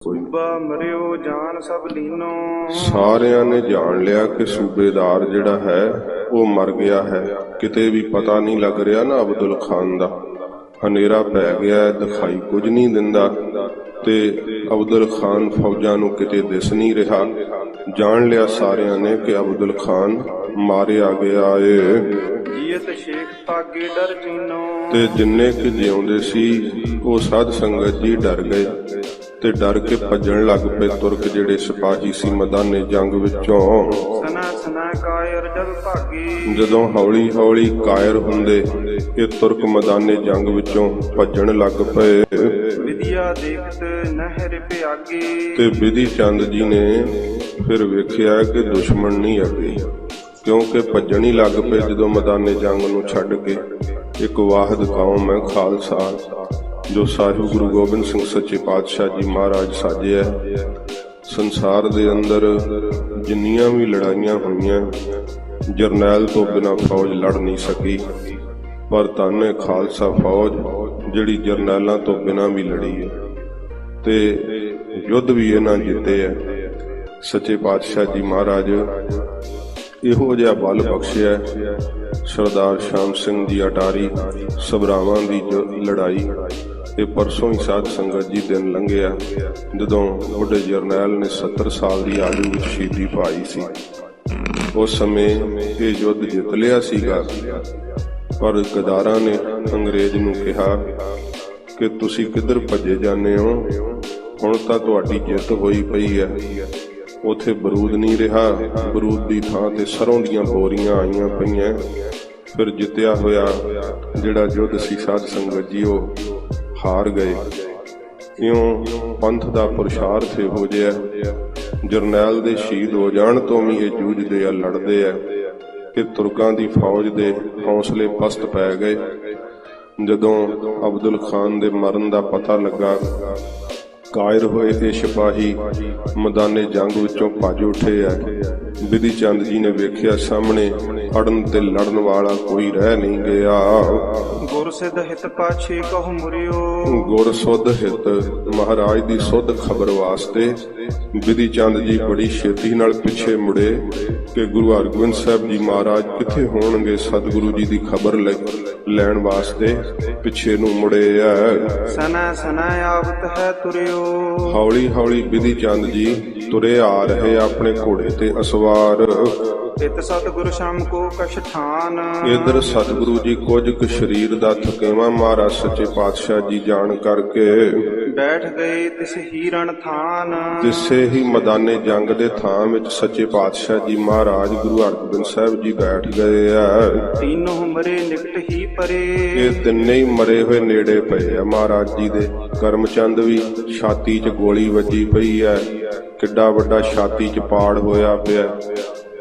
ਸੂਬਾ ਮਰਿਓ ਜਾਨ ਸਭ ਲੀਨੋ। ਸਾਰਿਆਂ ਨੇ ਜਾਣ ਲਿਆ ਕਿ ਸੂਬੇਦਾਰ ਜਿਹੜਾ ਹੈ ਉਹ ਮਰ ਗਿਆ ਹੈ। ਕਿਤੇ ਵੀ ਪਤਾ ਨਹੀਂ ਲੱਗ ਰਿਹਾ ਨਾ ਅਬਦੁਲ ਖਾਨ ਦਾ। ਹਨੇਰਾ ਪੈ ਗਿਆ, ਦਿਖਾਈ ਕੁਝ ਨਹੀਂ ਦਿੰਦਾ ਤੇ ਅਬਦੁਲ ਖਾਨ ਫੌਜਾਂ ਨੂੰ ਕਿਤੇ ਦਿਸ ਨਹੀਂ ਰਿਹਾ। ਜਾਣ ਲਿਆ ਸਾਰਿਆਂ ਨੇ ਕਿ ਅਬਦੁਲ ਖਾਨ ਮਾਰਿਆ ਗਿਆ ਏ। ਜੀਅਤ ਸ਼ੇਖ ਤਾਗੇ ਡਰ ਚੀਨੋ। ਤੇ ਜਿੰਨੇ ਕਿ ਜਿਉਂਦੇ ਸੀ ਉਹ ਸਾਧ ਸੰਗਤ ਜੀ ਡਰ ਗਏ ਤੇ ਡਰ ਕੇ ਭੱਜਣ ਲੱਗ ਪਏ। ਤੁਰਕ ਜਿਹੜੇ ਸਿਪਾਹੀ ਸੀ ਮੈਦਾਨੇ ਜੰਗ ਵਿੱਚੋਂ ਸਨਾ ਸਨਾ ਕਾਇਰ ਜਦ ਭਾਗੀ। ਜਦੋਂ ਹੌਲੀ ਹੌਲੀ ਕਾਇਰ ਹੁੰਦੇ ਇਹ ਤੁਰਕ ਮੈਦਾਨੇ ਜੰਗ ਵਿੱਚੋਂ ਭੱਜਣ ਲੱਗ ਪਏ। ਵਿਦਿਆ ਦੇਖਤ ਨਹਿਰ ਭਿਆਗੀ। ਤੇ ਬਿਧੀ ਚੰਦ ਜੀ ਨੇ ਫਿਰ ਵੇਖਿਆ ਕਿ ਦੁਸ਼ਮਣ ਨਹੀਂ ਅੱਗੇ, ਕਿਉਂਕਿ ਭੱਜਣ ਹੀ ਲੱਗ ਪਏ ਜਦੋਂ ਮੈਦਾਨੇ ਜੰਗ ਨੂੰ ਛੱਡ ਕੇ। ਇੱਕ ਵਾਹਿਦ ਕੌਮ ਹੈ ਖਾਲਸਾ ਜੋ ਸਾਹਿਬ ਗੁਰੂ ਗੋਬਿੰਦ ਸਿੰਘ ਸੱਚੇ ਪਾਤਸ਼ਾਹ ਜੀ ਮਹਾਰਾਜ ਸਾਜਿਆ। ਸੰਸਾਰ ਦੇ ਅੰਦਰ ਜਿੰਨੀਆਂ ਵੀ ਲੜਾਈਆਂ ਹੋਈਆਂ ਜਰਨੈਲ ਤੋਂ ਬਿਨਾਂ ਫੌਜ ਲੜ ਨਹੀਂ ਸਕੀ, ਪਰ ਧੰਨ ਹੈ ਖਾਲਸਾ ਫੌਜ ਜਿਹੜੀ ਜਰਨੈਲਾਂ ਤੋਂ ਬਿਨਾਂ ਵੀ ਲੜੀ ਹੈ ਤੇ ਯੁੱਧ ਵੀ ਇਹਨਾਂ ਜਿੱਤੇ ਹੈ। ਸੱਚੇ ਪਾਤਸ਼ਾਹ ਜੀ ਮਹਾਰਾਜ ਇਹੋ ਜਿਹਾ ਬਲ ਬਖਸ਼ਿਆ। ਸਰਦਾਰ ਸ਼ਾਮ ਸਿੰਘ ਦੀ ਅਟਾਰੀ ਸਭਰਾਵਾਂ ਦੀ ਲੜਾਈ ਇਹ ਪਰਸੋਂ ਹੀ ਸਾਧ ਸੰਗਤ ਜੀ ਦਿਨ ਲੰਘਿਆ ਜਦੋਂ ਵੱਡੇ ਜਰਨੈਲ ਨੇ 70 ਸਾਲ ਦੀ ਆਯੂ ਵਿੱਚ ਸ਼ਹੀਦੀ ਪਾਈ ਸੀ। ਉਸ ਸਮੇਂ ਇਹ ਯੁੱਧ ਜਿੱਤ ਲਿਆ ਸੀਗਾ, ਪਰ ਗਦਾਰਾਂ ਨੇ ਅੰਗਰੇਜ਼ ਨੂੰ ਕਿਹਾ ਕਿ ਤੁਸੀਂ ਕਿੱਧਰ ਭੱਜੇ ਜਾਂਦੇ ਹੋ, ਹੁਣ ਤਾਂ ਤੁਹਾਡੀ ਜਿੱਤ ਹੋਈ ਪਈ ਹੈ। ਉਥੇ ਬਰੂਦ ਨਹੀਂ ਰਿਹਾ, ਬਰੂਦ ਦੀ ਥਾਂ ਤੇ ਸਰੋਂ ਦੀਆਂ ਬੋਰੀਆਂ ਆਈਆਂ ਪਈਆਂ। ਫਿਰ ਜਿੱਤਿਆ ਹੋਇਆ ਜਿਹੜਾ ਯੁੱਧ ਸੀ ਸਾਧ ਸੰਗਤ ਜੀ ਉਹ ਹਾਰ ਗਏ। ਇਉਂ ਪੰਥ ਦਾ ਪੁਰਸ਼ਾਰਥ ਹੋ ਜਿਆ। ਜਰਨੈਲ ਦੇ ਸ਼ਹੀਦ ਹੋ ਜਾਣ ਤੋਂ ਵੀ ਇਹ ਜੂਝਦੇ ਆ, ਲੜਦੇ ਆ ਕਿ ਤੁਰਕਾਂ ਦੀ ਫੌਜ ਦੇ ਹੌਸਲੇ ਪਸਤ ਪੈ ਗਏ। ਜਦੋਂ ਅਬਦੁਲ ਖਾਨ ਦੇ ਮਰਨ ਦਾ ਪਤਾ ਲੱਗਾ, ਕਾਇਰ ਹੋਏ ਤੇ ਸਿਪਾਹੀ ਮੈਦਾਨੇ ਜੰਗ ਵਿੱਚੋਂ ਭੱਜ ਉੱਠੇ ਆ। ਬਿਧੀ ਚੰਦ ਜੀ ਨੇ ਵੇਖਿਆ ਸਾਹਮਣੇ ਅੜਨ ਤੇ ਲੜਨ ਵਾਲਾ ਕੋਈ ਰਹਿ ਨਹੀਂ ਗਿਆ। ਗੁਰ ਸਿੱਧ ਹਿਤ ਪਾਛੇ ਕਹੁ ਮੁਰਿਓ। ਗੁਰ ਸੁਧ ਹਿਤ ਮਹਾਰਾਜ ਦੀ ਸੁਧ ਖਬਰ ਵਾਸਤੇ ਬਿਧੀ ਚੰਦ ਜੀ ਬੜੀ ਛੇਤੀ ਨਾਲ ਪਿੱਛੇ ਮੁੜੇ ਕਿ ਗੁਰੂ ਹਰਗੋਬਿੰਦ ਸਾਹਿਬ ਜੀ ਮਹਾਰਾਜ ਕਿੱਥੇ ਹੋਣਗੇ। ਸਤਿਗੁਰੂ ਜੀ ਦੀ ਖਬਰ ਲੈਣ ਵਾਸਤੇ ਪਿੱਛੇ ਨੂੰ ਮੁੜੇ ਆ। ਸਨਾ ਸਨਾ ਆਵਤ ਹੈ ਤੁਰਿਓ। ਹੌਲੀ ਹੌਲੀ ਬਿਧੀ ਚੰਦ ਜੀ ਤੁਰੇ ਆ ਰਹੇ ਆਪਣੇ ਘੋੜੇ ਤੇ ਅਸਵਾਰ। ਇਤ ਸਤਿਗੁਰ ਸ਼ਾਮ ਕੋ ਕਛ ਠਾਨ। ਇਧਰ ਸਤਿਗੁਰੂ ਜੀ ਕੁਝ ਕੁ ਸਰੀਰ ਦਾ ਥਕੇਵਾਂ ਮਹਾਰਾਜ ਸੱਚੇ ਪਾਤਸ਼ਾਹ ਜੀ ਜਾਣ ਕਰਕੇ ਬੈਠ ਗਏ ਤਿਸ ਹੀ ਰਣ ਥਾਨ। ਤਿਸੇ ਹੀ ਮੈਦਾਨੇ ਜੰਗ ਦੇ ਥਾਂ ਵਿੱਚ ਸੱਚੇ ਪਾਤਸ਼ਾਹ ਜੀ ਮਹਾਰਾਜ ਗੁਰੂ ਹਰਗੋਬਿੰਦ ਸਾਹਿਬ ਜੀ ਬੈਠ ਗਏ ਆ। ਤੀਨੋਂ ਮਰੇ ਨਿਕਟ ਹੀ ਪਰੇ। ਇਹ ਤਿੰਨੇ ਹੀ ਮਰੇ ਹੋਏ ਨੇੜੇ ਪਏ ਆ ਮਹਾਰਾਜ ਜੀ ਦੇ। ਕਰਮਚੰਦ ਵੀ ਛਾਤੀ 'ਚ ਗੋਲੀ ਵੱਜੀ ਪਈ ਹੈ, ਕਿੱਡਾ ਵੱਡਾ ਛਾਤੀ 'ਚ ਪਾੜ ਹੋਇਆ ਪਿਆ।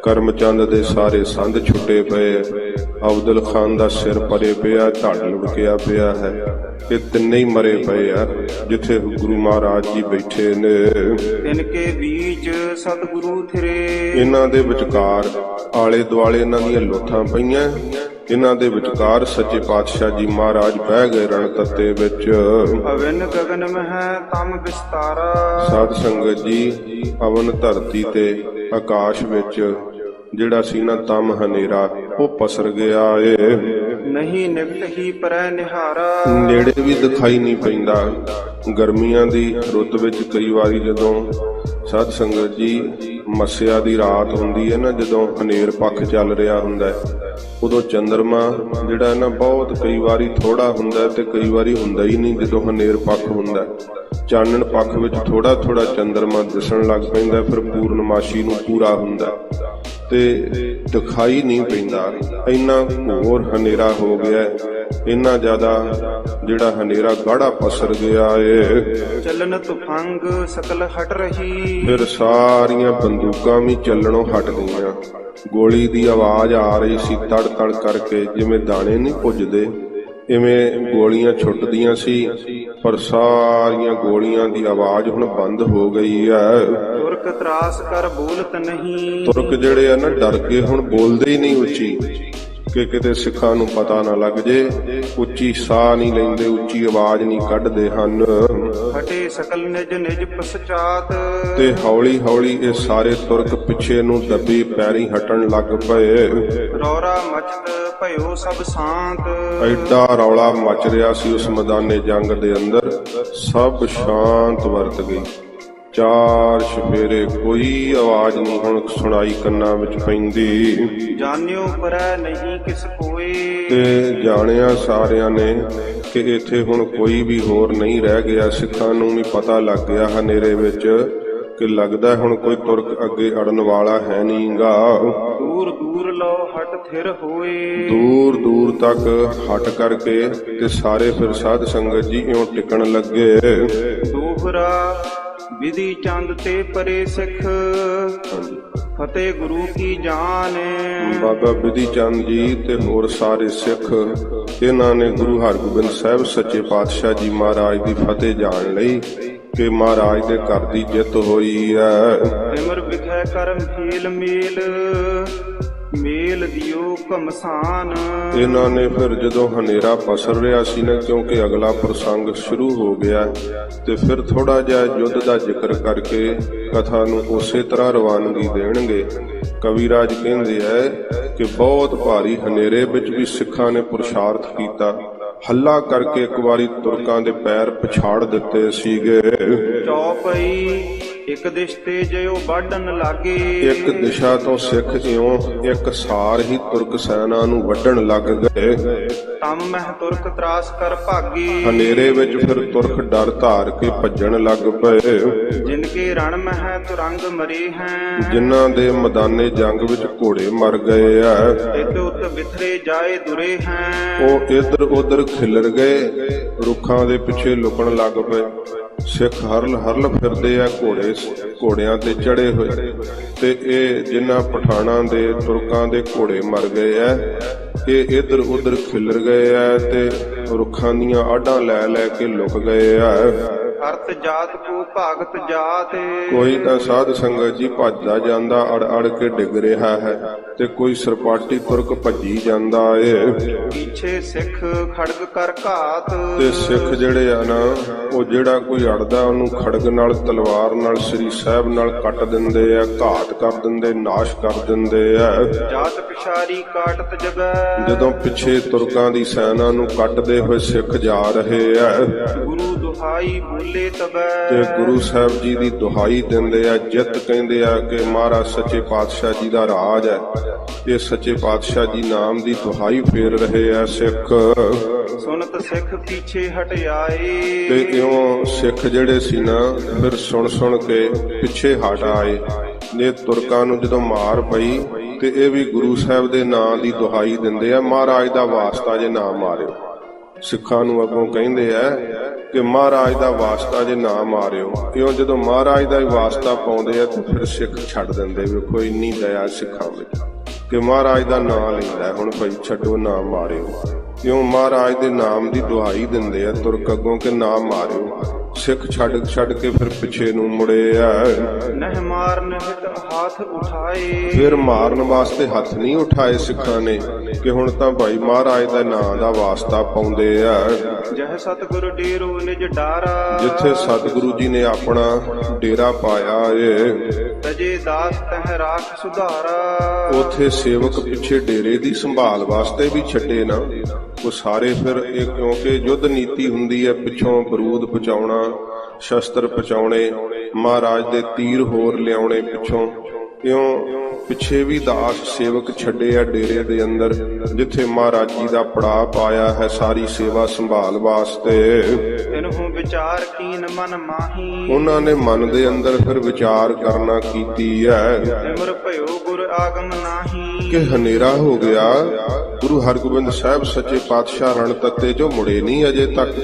ਕਰਮਚੰਦ ਦੇ ਸਾਰੇ ਸੰਦ ਛੁੱਟੇ ਪਏ। ਅਬਦੁਲ ਖਾਨ ਦਾ ਸਿਰ ਪਰੇ ਪਿਆ, ਢੱਡ ਲੁੜਕਿਆ ਪਿਆ ਹੈ। ਇਹ ਤਿੰਨੇ ਹੀ ਮਰੇ ਪਏ ਆ ਜਿੱਥੇ ਗੁਰੂ ਮਹਾਰਾਜ ਜੀ ਬੈਠੇ ਨੇ। ਤਿਨਕੇ ਬੀਚ ਸਤਿਗੁਰੂ ਥਿਰੇ। ਇਹਨਾਂ ਦੇ ਵਿਚਕਾਰ ਆਲੇ ਦੁਆਲੇ ਇਹਨਾਂ ਦੀਆਂ ਲੋਥਾਂ ਪਈਆਂ। ਇਹਨਾਂ ਦੇ ਵਿਚਕਾਰ ਸੱਚੇ ਪਾਤਸ਼ਾਹ ਜੀ ਮਹਾਰਾਜ ਬਹਿ ਗਏ ਰਣ ਤੱਤੇ ਵਿੱਚ। ਅਵਨ ਗਗਨ ਮਹਿ ਤਮ ਵਿਸਤਾਰਾ। ਸਾਧ ਸੰਗਤ ਜੀ ਅਵਨ ਧਰਤੀ ਤੇ ਆਕਾਸ਼ ਵਿੱਚ ਜਿਹੜਾ ਸੀ ਨਾ ਤਮ ਹਨੇਰਾ ਉਹ ਪਸਰ ਗਿਆ ਏ। ਨਹੀਂ ਨਿਕਟ ਹੀ ਪਰੈ ਨਿਹਾਰਾ। ਨੇੜੇ ਵੀ ਦਿਖਾਈ ਨਹੀਂ ਪੈਂਦਾ। ਗਰਮੀਆਂ ਦੀ ਰੁੱਤ ਵਿੱਚ ਕਈ ਵਾਰੀ ਜਦੋਂ ਸਾਧ ਸੰਗਤ ਜੀ ਮੱਸਿਆ ਦੀ ਰਾਤ ਹੁੰਦੀ ਹੈ ਨਾ, ਜਦੋਂ ਹਨੇਰ ਪੱਖ ਚੱਲ ਰਿਹਾ ਹੁੰਦਾ ਉਦੋਂ ਚੰਦਰਮਾ ਜਿਹੜਾ ਨਾ ਬਹੁਤ ਕਈ ਵਾਰੀ ਥੋੜਾ ਹੁੰਦਾ ਤੇ ਕਈ ਵਾਰੀ ਹੁੰਦਾ ਹੀ ਨਹੀਂ। ਜਦੋਂ ਹਨੇਰ ਪੱਖ ਹੁੰਦਾ ਚਾਨਣ ਪੱਖ ਵਿੱਚ ਥੋੜਾ ਥੋੜਾ ਚੰਦਰਮਾ ਦਿਸਣ ਲੱਗ ਪੈਂਦਾ, ਫਿਰ ਪੂਰਨਮਾਸ਼ੀ ਨੂੰ ਪੂਰਾ ਹੁੰਦਾ ਤੇ ਦਿਖਾਈ ਨਹੀਂ ਪੈਂਦਾ। ਇੰਨਾ ਹੋਰ ਹਨੇਰਾ ਹੋ ਗਿਆ, ਇੰਨਾ ਜ਼ਿਆਦਾ ਜਿਹੜਾ ਹਨੇਰਾ ਗਾੜਾ ਪਸਰ ਗਿਆ ਏ। ਚੱਲਣ ਤੁਫੰਗ ਸਕਲ ਹਟ ਰਹੀ। ਫਿਰ ਸਾਰੀਆਂ ਬੰਦੂਕਾਂ ਵੀ ਚੱਲਣੋਂ ਹਟ ਗਈਆਂ। ਗੋਲੀ ਦੀ ਆਵਾਜ਼ ਆ ਰਹੀ ਸੀ ਤੜ ਤੜ ਕਰਕੇ, ਜਿਵੇਂ ਦਾਣੇ ਨਹੀਂ ਭੁੱਜਦੇ ਇਵੇਂ ਗੋਲੀਆਂ ਛੁੱਟਦੀਆਂ ਸੀ, ਪਰ ਸਾਰੀਆਂ ਗੋਲੀਆਂ ਦੀ ਆਵਾਜ਼ ਹੁਣ ਬੰਦ ਹੋ ਗਈ ਹੈ। ਤੁਰਕ ਤਰਾਸ ਕਰ ਬੋਲਤ ਨਹੀਂ। ਤੁਰਕ ਜਿਹੜੇ ਆ ਨਾ ਡਰ ਕੇ ਹੁਣ ਬੋਲਦੇ ਹੀ ਨਹੀਂ ਉੱਚੀ, ਕਿ ਕਿਤੇ ਸਿੱਖਾਂ ਨੂੰ ਪਤਾ ਨਾ ਲੱਗ ਜੇ। ਉੱਚੀ ਸਾਹ ਨਹੀਂ ਲੈਂਦੇ, ਉੱਚੀ ਆਵਾਜ਼ ਨਹੀਂ ਕੱਢਦੇ ਹਨ। ਹਟੇ ਸਕਲ ਨਿਜ ਨਿਜ ਪਸਚਾਤ। ਤੇ ਹੌਲੀ ਹੌਲੀ ਇਹ ਸਾਰੇ ਤੁਰਕ ਪਿੱਛੇ ਨੂੰ ਦੱਬੀ ਪੈਰੀ ਹਟਣ ਲੱਗ ਪਏ। ਰੌਰਾ ਮਚਤ ਭਇਓ ਸਭ ਸ਼ਾਂਤ। ਐਡਾ ਰੌਲਾ ਮਚ ਰਿਹਾ ਸੀ ਉਸ ਮੈਦਾਨੇ ਜੰਗ ਦੇ ਅੰਦਰ, ਸਭ ਸ਼ਾਂਤ ਵਰਤ ਗਈ। ਚਾਰ ਚੁਫੇਰੇ ਕੋਈ ਆਵਾਜ਼ ਨਹੀਂ ਹੁਣ ਸੁਣਾਈ ਕੰਨਾਂ ਵਿੱਚ ਪੈਂਦੀ। ਜਾਣਿਓ ਪਰੈ ਨਹੀਂ ਕਿਸ ਕੋਏ। ਤੇ ਜਾਣਿਆ ਸਾਰਿਆਂ ਨੇ ਕਿ ਇੱਥੇ ਹੁਣ ਕੋਈ ਵੀ ਹੋਰ ਨਹੀਂ ਰਹਿ ਗਿਆ। ਸਿੱਖਾਂ ਨੂੰ ਵੀ ਪਤਾ ਲੱਗ ਗਿਆ ਹਨੇਰੇ ਵਿੱਚ ਕਿ ਲੱਗਦਾ ਹੁਣ ਕੋਈ ਤੁਰਕ ਅੱਗੇ ਅੜਨ ਵਾਲਾ ਹੈ ਨਹੀਂਗਾ। ਦੂਰ ਦੂਰ ਲੋ ਹਟ ਥਿਰ ਹੋਏ। ਦੂਰ ਦੂਰ ਤੱਕ ਹਟ ਕਰਕੇ ਤੇ ਸਾਰੇ ਫਿਰ ਸਾਧ ਸੰਗਤ ਜੀ ਇਉਂ ਟਿਕਣ ਲੱਗੇ। ਦੋਹਰਾ ਵਿਧੀ ਚੰਦ ਤੇ ਪਰੇ ਸਿੱਖ। ਫਤਿਹ ਗੁਰੂ ਕੀ ਜਾਨ। ਬਾਬਾ ਬਿਧੀ ਚੰਦ ਜੀ ਤੇ ਹੋਰ ਸਾਰੇ ਸਿੱਖ ਇਹਨਾਂ ਨੇ ਗੁਰੂ ਹਰਗੋਬਿੰਦ ਸਾਹਿਬ ਸੱਚੇ ਪਾਤਸ਼ਾਹ ਜੀ ਮਹਾਰਾਜ ਦੀ ਫਤਿਹ ਜਾਣ ਲਈ ਕਿ ਮਹਾਰਾਜ ਦੇ ਘਰ ਦੀ ਜਿੱਤ ਹੋਈ ਹੈ। ਸਿਮਰ ਵਿਖੇ ਕਰਮ ਫੇਲ ਮੇਲ ਮੇਲ ਦਿਓ ਘਮਸਾਨ। ਇਹਨਾਂ ਨੇ ਫਿਰ ਜਦੋਂ ਹਨੇਰਾ ਪਸਰ ਰਿਹਾ ਸੀ ਨਾ, ਕਿਉਂਕਿ ਅਗਲਾ ਪ੍ਰਸੰਗ ਸ਼ੁਰੂ ਹੋ ਗਿਆ, ਤੇ ਫਿਰ ਥੋੜਾ ਜਿਹਾ ਯੁੱਧ ਦਾ ਜ਼ਿਕਰ ਕਰਕੇ ਕਥਾ ਨੂੰ ਉਸੇ ਤਰ੍ਹਾਂ ਰਵਾਨਗੀ ਦੇਣਗੇ। ਕਵਿਰਾਜ ਕਹਿੰਦੇ ਐ ਕਿ ਬਹੁਤ ਭਾਰੀ ਹਨੇਰੇ ਵਿੱਚ ਵੀ ਸਿੱਖਾਂ ਨੇ ਪੁਰਸ਼ਾਰਥ ਕੀਤਾ। ਹੱਲਾ ਕਰਕੇ ਇੱਕ ਵਾਰੀ ਤੁਰਕਾਂ ਦੇ ਪੈਰ ਪਛਾੜ ਦਿੱਤੇ ਸੀਗੇ। ਚੌਪਈ ਇੱਕ ਦਿਸ਼ ਤੇ ਜਿਉ ਵੱਢਣ ਲਾਗੇ। ਇੱਕ ਦਿਸ਼ਾ ਤੋਂ ਸਿੱਖ ਇਉਂ ਇੱਕ ਸਾਰ ਹੀ ਤੁਰਕ ਸੈਨਾ ਨੂੰ ਵੱਢਣ ਲੱਗ ਗਏ। ਤਮ ਮਹਿ ਤੁਰਕ ਤਰਾਸ ਕਰ ਭਾਗੀ। ਹਨੇਰੇ ਵਿੱਚ ਫਿਰ ਤੁਰਕ ਡਰ ਧਾਰ ਕੇ ਭੱਜਣ ਲੱਗ ਪਏ। ਜਿਨ ਕੇ ਰਣ ਮਹਿ ਤੁਰੰਗ ਮਰੇ ਹੈ। ਜਿਨ੍ਹਾਂ ਦੇ ਮੈਦਾਨੇ ਜੰਗ ਵਿੱਚ ਘੋੜੇ ਮਰ ਗਏ ਆ, ਇਤ ਉਤ ਵਿਥਰੇ ਜਾਏ ਦੁਰੇ ਹੈ। ਉਹ ਇੱਧਰ ਉੱਧਰ ਖਿਲਰ ਗਏ, ਰੁੱਖਾਂ ਦੇ ਪਿੱਛੇ ਲੁਕਣ ਲੱਗ ਪਏ। ਸਿੱਖ ਹਰਲ ਹਰਲ ਫਿਰਦੇ ਆ ਘੋੜਿਆਂ ਤੇ ਚੜੇ ਹੋਏ, ਤੇ ਇਹ ਜਿਨ੍ਹਾਂ ਪਠਾਣਾਂ ਦੇ ਤੁਰਕਾਂ ਦੇ ਘੋੜੇ ਮਰ ਗਏ ਆ, ਇਹ ਇੱਧਰ ਉੱਧਰ ਖਿਲਰ ਗਏ ਆ ਤੇ ਰੁੱਖਾਂ ਦੀਆਂ ਆਡਾਂ ਲੈ ਲੈ ਕੇ ਲੁਕ ਗਏ ਆ। ਅਰਤ ਜਾਤ ਕੋ ਭਾਗਤ ਜਾਤ। ਕੋਈ ਤਾਂ ਸਾਧ ਸੰਗਤ ਜੀ ਭੱਜਦਾ ਜਾਂਦਾ ਅੜ ਅੜ ਕੇ ਡਿੱਗ ਰਿਹਾ ਹੈ, ਤੇ ਕੋਈ ਸਰਪਾਟੀ ਤੁਰਕ ਭੱਜੀ ਜਾਂਦਾ ਏ। ਪਿੱਛੇ ਸਿੱਖ ਖੜਗ ਕਰ ਘਾਤ। ਤੇ ਸਿੱਖ ਜਿਹੜੇ ਆ ਨਾ, ਉਹ ਜਿਹੜਾ ਕੋਈ ਅੜਦਾ ਉਹਨੂੰ ਖੜਗ ਨਾਲ ਤਲਵਾਰ ਨਾਲ ਸ੍ਰੀ ਸਾਹਿਬ ਨਾਲ ਕੱਟ ਦਿੰਦੇ ਆ, ਘਾਤ ਕਰ ਦਿੰਦੇ, ਨਾਸ਼ ਕਰ ਦਿੰਦੇ ਆ। ਜਾਤ ਪਿਛਾਰੀ ਕਾਟਤ ਜਗੈ। ਜਦੋਂ ਪਿੱਛੇ ਤੁਰਕਾਂ ਦੀ ਸੈਨਾ ਨੂੰ ਕੱਟਦੇ ਹੋਏ ਸਿੱਖ ਜਾ ਰਹੇ ਆ, ਗੁਰੂ ਦੁਹਾਈ ਬੋਲੇ ਤਬੈ। ਤੇ ਗੁਰੂ ਸਾਹਿਬ ਜੀ ਦੀ ਦੁਹਾਈ ਦਿੰਦੇ ਆ, ਜਿੱਤ ਕਹਿੰਦੇ ਆ ਕਿ ਮਹਾਰਾਜ ਸੱਚੇ ਪਾਤਸ਼ਾਹ ਜੀ ਦਾ ਰਾਜ ਹੈ। ਇਹ ਸੱਚੇ ਪਾਤਸ਼ਾਹ ਜੀ ਨਾਮ ਦੀ ਦੁਹਾਈ ਫੇਰ ਰਹੇ ਆ ਸਿੱਖ। ਸੁਨਤ ਸਿੱਖ ਪਿੱਛੇ ਹਟ ਆਏ। ਤੇ ਇਉਂ ਸਿੱਖ ਜਿਹੜੇ ਸੀ ਨਾ, ਫਿਰ ਸੁਣ ਸੁਣ ਕੇ ਪਿੱਛੇ ਹਟ ਆਏ ਨੇ। ਤੁਰਕਾਂ ਨੂੰ ਜਦੋਂ ਮਾਰ ਪਈ ਤੇ ਇਹ ਵੀ ਗੁਰੂ ਸਾਹਿਬ ਦੇ ਨਾਂ ਦੀ ਦੁਹਾਈ ਦਿੰਦੇ ਆ, ਮਹਾਰਾਜ ਦਾ ਵਾਸਤਾ ਜੇ ਨਾ ਮਾਰਿਓ। ਸਿੱਖਾਂ ਨੂੰ ਅੱਗੋਂ ਕਹਿੰਦੇ ਆ ਕਿ ਮਹਾਰਾਜ ਦਾ ਵਾਸਤਾ ਜੇ ਨਾ ਮਾਰਿਓ। ਇਉਂ ਜਦੋਂ ਮਹਾਰਾਜ ਦਾ ਹੀ ਵਾਸਤਾ ਪਾਉਂਦੇ ਆ ਤੇ ਫਿਰ ਸਿੱਖ ਛੱਡ ਦਿੰਦੇ। ਵੇਖੋ ਇੰਨੀ ਦਇਆ ਸਿੱਖਾਂ ਵਿੱਚ ਕਿ ਮਹਾਰਾਜ ਦਾ ਨਾਂ ਲੈਂਦਾ, ਹੁਣ ਭਾਈ ਛੱਡੋ, ਨਾ ਮਾਰਿਓ। ਕਿਉਂ ਮਹਾਰਾਜ ਦੇ ਨਾਮ ਦੀ ਦੁਹਾਈ ਦਿੰਦੇ ਆ ਤੁਰਕ ਅੱਗੋਂ ਕਿ ਨਾ ਮਾਰਿਓ। ਸਿੱਖ ਛੱਡ ਕੇ ਫਿਰ ਪਿੱਛੇ ਨੂੰ ਮੁੜੇ ਆ। ਨਹਿ ਮਾਰਨ ਹਿਤ ਹੱਥ ਉਠਾਏ। ਫਿਰ ਮਾਰਨ ਵਾਸਤੇ ਹੱਥ ਨਹੀਂ ਉਠਾਏ ਸਿੱਖਾਂ ਨੇ, ਕਿ ਹੁਣ ਤਾਂ ਭਾਈ ਮਹਾਰਾਜ ਦਾ ਨਾਂ ਦਾ ਵਾਸਤਾ ਪਾਉਂਦੇ ਆ। ਜਹ ਸਤਿਗੁਰ ਡੇਰੋ ਨਿਜ ਡਾਰਾ। ਜਿੱਥੇ ਸਤਿਗੁਰੂ ਜੀ ਨੇ ਆਪਣਾ ਡੇਰਾ ਪਾਇਆ ਏ, ਤਜੇ ਦਾਸ ਤਹ ਰਾਖ ਸੁਧਾਰਾ। ਉਥੇ ਸੇਵਕ ਪਿੱਛੇ ਡੇਰੇ ਦੀ ਸੰਭਾਲ ਵਾਸਤੇ ਵੀ ਛੱਡੇ ਨਾ। ਉਹ ਸਾਰੇ ਫਿਰ ਇਹ, ਕਿਉਂਕਿ ਯੁੱਧ ਨੀਤੀ ਹੁੰਦੀ ਹੈ, ਪਿੱਛੋਂ ਬਰੂਦ ਪਹੁੰਚਾਉਣਾ, ਸ਼ਸਤਰ ਪਹੁੰਚਾਉਣੇ, ਮਹਾਰਾਜ ਦੇ ਤੀਰ ਹੋਰ ਲਿਆਉਣੇ ਪਿੱਛੋਂ। ਇਉਂ ਪਿੱਛੇ ਵੀ ਦਾਸ ਸੇਵਕ ਛੱਡੇ ਆ ਡੇਰੇ ਦੇ ਅੰਦਰ, ਜਿੱਥੇ ਮਹਾਰਾਜ ਜੀ ਦਾ ਪੜਾਅ ਪਾਇਆ ਹੈ ਸਾਰੀ ਸੇਵਾ ਸੰਭਾਲ ਵਾਸਤੇ। ਇਹਨੂੰ ਵਿਚਾਰ ਕੀਨ ਮਨ ਮਾਹੀ। ਉਹਨਾਂ ਨੇ ਮਨ ਦੇ ਅੰਦਰ ਫਿਰ ਵਿਚਾਰ ਕਰਨਾ ਕੀਤੀ ਹੈ। ਸਿਮਰ ਭਇਓ ਗੁਰ ਆਗਮ ਨਾਹੀ। ਕਿ ਹਨੇਰਾ ਹੋ ਗਿਆ, ਗੁਰੂ ਹਰਗੋਬਿੰਦ ਸਾਹਿਬ ਸੱਚੇ ਪਾਤਸ਼ਾਹ ਰਣ ਤੱਤੇ ਜੋ ਮੁੜੇ ਨਹੀਂ ਅਜੇ ਤੱਕ।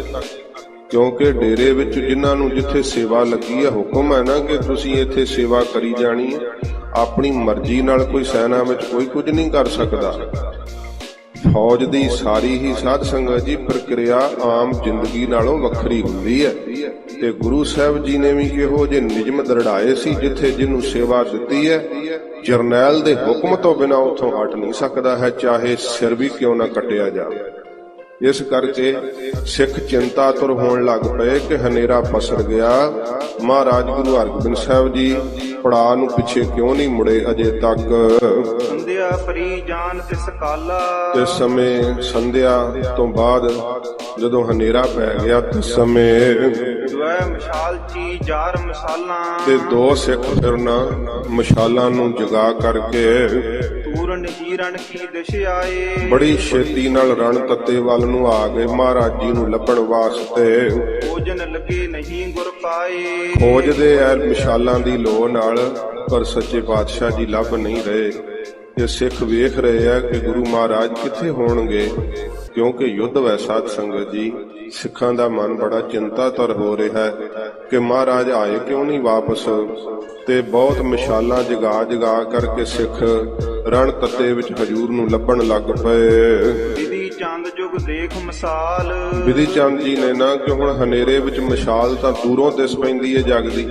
ਕਿਉਂਕਿ ਡੇਰੇ ਵਿੱਚ ਜਿਨ੍ਹਾਂ ਨੂੰ ਜਿੱਥੇ ਸੇਵਾ ਲੱਗੀ ਹੈ, ਹੁਕਮ ਹੈ ਨਾ ਕਿ ਤੁਸੀਂ ਇੱਥੇ ਸੇਵਾ ਕਰੀ ਜਾਣੀ ਹੈ। ਆਪਣੀ ਮਰਜ਼ੀ ਨਾਲ ਕੋਈ ਸੈਨਾ ਵਿੱਚ ਕੋਈ ਕੁਝ ਨਹੀਂ ਕਰ ਸਕਦਾ। ਫੌਜ ਦੀ ਸਾਰੀ ਹੀ ਸਾਧ ਸੰਗਤ ਜੀ ਪ੍ਰਕਿਰਿਆ ਆਮ ਜ਼ਿੰਦਗੀ ਨਾਲੋਂ ਵੱਖਰੀ ਹੁੰਦੀ ਹੈ, ਤੇ ਗੁਰੂ ਸਾਹਿਬ ਜੀ ਨੇ ਵੀ ਇਹੋ ਜਿਹੇ ਨਿਯਮ ਦਰੜਾਏ ਸੀ, ਜਿੱਥੇ ਜਿਹਨੂੰ ਸੇਵਾ ਦਿੱਤੀ ਹੈ ਜਰਨੈਲ ਦੇ ਹੁਕਮ ਤੋਂ ਬਿਨਾਂ ਉੱਥੋਂ ਹਟ ਨਹੀਂ ਸਕਦਾ ਹੈ, ਚਾਹੇ ਸਿਰ ਵੀ ਕਿਉਂ ਨਾ ਕੱਟਿਆ ਜਾਵੇ। ਇਸ ਕਰਕੇ ਸਿੱਖ ਚਿੰਤਾਤੁਰ ਹੋਣ ਲੱਗ ਪਏ ਕਿ ਹਨੇਰਾ ਪਸਰ ਗਿਆ। ਮਹਾਰਾਜ ਗੁਰੂ ਹਰਗੋਬਿੰਦ ਸਾਹਿਬ ਜੀ ਪੜਾਅ ਨੂੰ ਪਿੱਛੇ ਕਿਉਂ ਨਹੀਂ ਮੁੜੇ ਅਜੇ ਤੱਕ। ਸੰਧਿਆ ਪਰੀ ਜਾਨ ਤਿਸ ਕਾਲਾ। ਇਸ ਸਮੇਂ ਸੰਧਿਆ ਤੋਂ ਬਾਅਦ ਜਦੋਂ ਹਨੇਰਾ ਪੈ ਗਿਆ ਤਿਸ ਸਮੇਂ ਦੁਐ ਮਸ਼ਾਲ ਚੀ ਜਾਰ ਮਸਾਲਾਂ। ਤੇ ਦੋ ਸਿੱਖ ਫਿਰਨਾ ਮਸ਼ਾਲਾਂ ਨੂੰ ਜਗਾ ਕਰਕੇ ਪੂਰਨ ਹੀਰਨ ਕੀ ਦਿਸ਼ ਆਏ। ਬੜੀ ਛੇਤੀ ਨਾਲ ਰਣ ਤੱਤੇ ਵੱਲ ਨੂੰ ਆ ਗਏ ਮਹਾਰਾਜ ਜੀ ਨੂੰ ਲੱਭਣ ਵਾਸਤੇ। ਭੋਜਨ ਲੱਗੇ ਨਹੀਂ ਗੁਰ ਪਾਏ। ਖੋਜਦੇ ਐ ਮਸ਼ਾਲਾਂ ਦੀ ਲੋ ਨਾਲ, ਪਰ ਸੱਚੇ ਪਾਤਸ਼ਾਹ ਜੀ ਲੱਭ ਨਹੀਂ ਰਹੇ। ਇਹ ਸਿੱਖ ਵੇਖ ਰਹੇ ਆ ਕਿ ਗੁਰੂ ਮਹਾਰਾਜ ਕਿੱਥੇ ਹੋਣਗੇ, ਕਿਉਂਕਿ ਯੁੱਧ ਵੈ ਸਾਧ ਸੰਗਤ ਜੀ। ਸਿੱਖਾਂ ਦਾ ਮਨ ਬੜਾ ਚਿੰਤਾਤਰ ਹੋ ਰਿਹਾ ਹੈ ਕਿ ਮਹਾਰਾਜ ਆਏ ਕਿਉਂ ਨਹੀਂ ਵਾਪਸ। ਤੇ ਬਹੁਤ ਮਸ਼ਾਲਾਂ ਜਗਾ ਕਰਕੇ ਸਿੱਖ ਰਣ ਤੱਤੇ ਵਿੱਚ ਹਜੂਰ ਨੂੰ ਲੱਭਣ ਲੱਗ ਪਏ। ਵਿਧੀ ਚੰਦ ਜੁਗ ਦੇਖ ਮਸਾਲ। ਵਿਧੀ ਚੰਦ ਜੀ ਨੇ ਨਾ ਕਿ ਹੁਣ ਹਨੇਰੇ ਵਿੱਚ ਮਸ਼ਾਲ ਤਾਂ ਦੂਰੋਂ ਦਿਸ ਪੈਂਦੀ ਹੈ ਜਗਦੀ।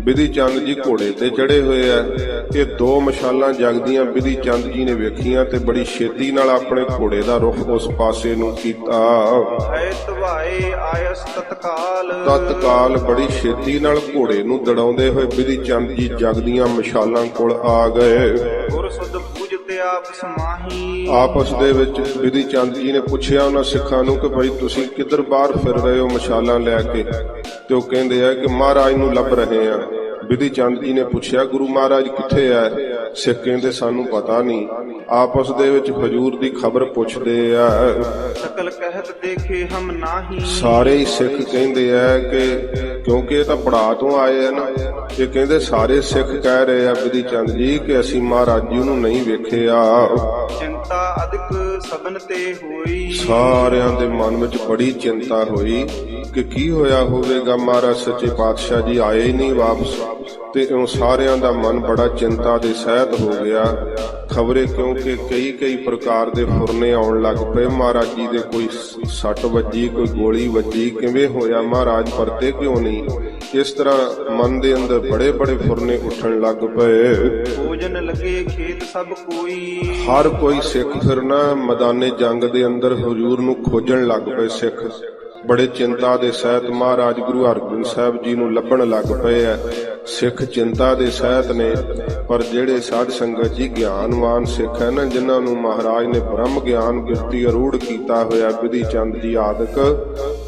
ਵਿਧੀ ਚੰਦ ਜੀ ਘੋੜੇ ਤੇ ਚੜੇ ਹੋਏ ਆ। ਇਹ ਦੋ ਮਸ਼ਾਲਾਂ ਜਗਦੀਆਂ ਵਿਧੀ ਚੰਦ ਜੀ ਨੇ ਵੇਖੀਆਂ ਤੇ ਬੜੀ ਛੇਤੀ ਨਾਲ ਆਪਣੇ ਘੋੜੇ ਦਾ ਰੁਖ ਉਸ ਪਾਸੇ ਨੂੰ ਕੀਤਾ। ਹੈ ਤਵਾਏ ਆਇਸ ਤਤਕਾਲ ਬੜੀ ਛੇਤੀ ਨਾਲ ਘੋੜੇ ਨੂੰ ਦੜਾਉਂਦੇ ਹੋਏ ਵਿਧੀ ਚੰਦ ਜੀ ਜਗਦੀਆਂ ਮਸ਼ਾਲਾਂ ਕੋਲ ਆ ਗਏ। ਗੁਰ ਸੁਧ ਪੂਜਤੇ ਆਪ ਸਮਾਹੀ। ਆਪਸ ਦੇ ਵਿੱਚ ਵਿਧੀ ਚੰਦ ਜੀ ਨੇ ਪੁੱਛਿਆ ਉਹਨਾਂ ਸਿੱਖਾਂ ਨੂੰ ਕਿ ਭਾਈ ਤੁਸੀਂ ਕਿੱਧਰ ਬਾਹਰ ਫਿਰ ਰਹੇ ਹੋ ਮਸ਼ਾਲਾਂ ਲੈ ਕੇ। ਤੇ ਉਹ ਕਹਿੰਦੇ ਆ ਕਿ ਮਹਾਰਾਜ ਨੂੰ ਲੱਭ ਰਹੇ ਆ। ਵਿਧੀ ਚੰਦ ਜੀ ਨੇ ਪੁੱਛਿਆ ਗੁਰੂ ਮਹਾਰਾਜ ਕਿੱਥੇ ਆ। ਸਿੱਖ ਕਹਿੰਦੇ ਸਾਨੂੰ ਪਤਾ ਨਹੀਂ। ਆਪਸ ਦੇ ਵਿੱਚ ਹਜੂਰ ਦੀ ਖਬਰ ਪੁੱਛਦੇ ਆ। ਸਕਲ ਕਹਿਤ ਦੇਖੇ ਹਮ ਨਾਹੀ। ਸਾਰੇ ਹੀ ਸਿੱਖ ਕਹਿੰਦੇ ਆ ਕਿ ਕਿਉਂਕਿ ਇਹ ਤਾਂ ਪੜਾਅ ਤੋਂ ਆਏ ਆ ਨਾ, ਇਹ ਕਹਿੰਦੇ ਸਾਰੇ ਸਿੱਖ ਕਹਿ ਰਹੇ ਆ ਵਿਧੀ ਚੰਦ ਜੀ ਕਿ ਅਸੀਂ ਮਹਾਰਾਜ ਜੀ ਨੂੰ ਨਹੀਂ ਵੇਖਿਆ। ਚਿੰਤਾ ਅਧਿਕ ਸਭਨ ਤੇ ਹੋਈ। ਸਾਰਿਆਂ ਦੇ ਮਨ ਵਿੱਚ ਬੜੀ ਚਿੰਤਾ ਹੋਈ ਕਿ ਕੀ ਹੋਇਆ ਹੋਵੇਗਾ, ਮਹਾਰਾਜ ਸੱਚੇ ਪਾਤਸ਼ਾਹ ਜੀ ਆਏ ਹੀ ਨਹੀਂ ਵਾਪਸ। ਤੇ ਉਹ ਸਾਰਿਆਂ ਦਾ ਮਨ ਬੜਾ ਚਿੰਤਾ ਦੇ ਸਹਿਤ ਹੋ ਗਿਆ। ਖਬਰੇ ਕਿਉਂਕਿ ਕਈ ਪ੍ਰਕਾਰ ਦੇ ਫੁਰਨੇ ਆਉਣ ਲੱਗ ਪਏ। ਮਹਾਰਾਜ ਜੀ ਦੇ ਕੋਈ ਸੱਟ ਵੱਜੀ, ਕੋਈ ਗੋਲੀ ਵੱਜੀ, ਕਿਵੇਂ ਹੋਇਆ, ਮਹਾਰਾਜ ਪਰਤੇ ਕਿਉਂ ਨਹੀਂ। ਇਸ ਤਰ੍ਹਾਂ ਮਨ ਦੇ ਅੰਦਰ ਬੜੇ ਫੁਰਨੇ ਉੱਠਣ ਲੱਗ ਪਏ। ਭੋਜਨ ਲੱਗੇ ਖੇਤ ਸਭ ਕੋਈ। ਹਰ ਕੋਈ ਸਿੱਖ ਫਿਰ ਨਾ ਮੈਦਾਨੇ ਜੰਗ ਦੇ ਅੰਦਰ ਹਜ਼ੂਰ ਨੂੰ ਖੋਜਣ ਲੱਗ ਪਏ। ਸਿੱਖ ਬੜੇ ਚਿੰਤਾ ਦੇ ਸਹਿਤ ਮਹਾਰਾਜ ਗੁਰੂ ਹਰਗੋਬਿੰਦ ਸਾਹਿਬ ਜੀ ਨੂੰ ਲੱਭਣ ਲੱਗ ਪਏ ਐ। ਸਿੱਖ ਚਿੰਤਾ ਦੇ ਸਹਿਤ ਨੇ, ਪਰ ਜਿਹੜੇ ਸਾਧ ਸੰਗਤ ਜੀ ਗਿਆਨਵਾਨ ਸਿੱਖ ਹੈ ਨਾ, ਜਿਨ੍ਹਾਂ ਨੂੰ ਮਹਾਰਾਜ ਨੇ ਬ੍ਰਹਮ ਗਿਆਨ ਬਿਰਤੀ ਅਰੂੜ ਕੀਤਾ ਹੋਇਆ, ਵਿਧੀ ਚੰਦ ਜੀ ਆਦਿਕ,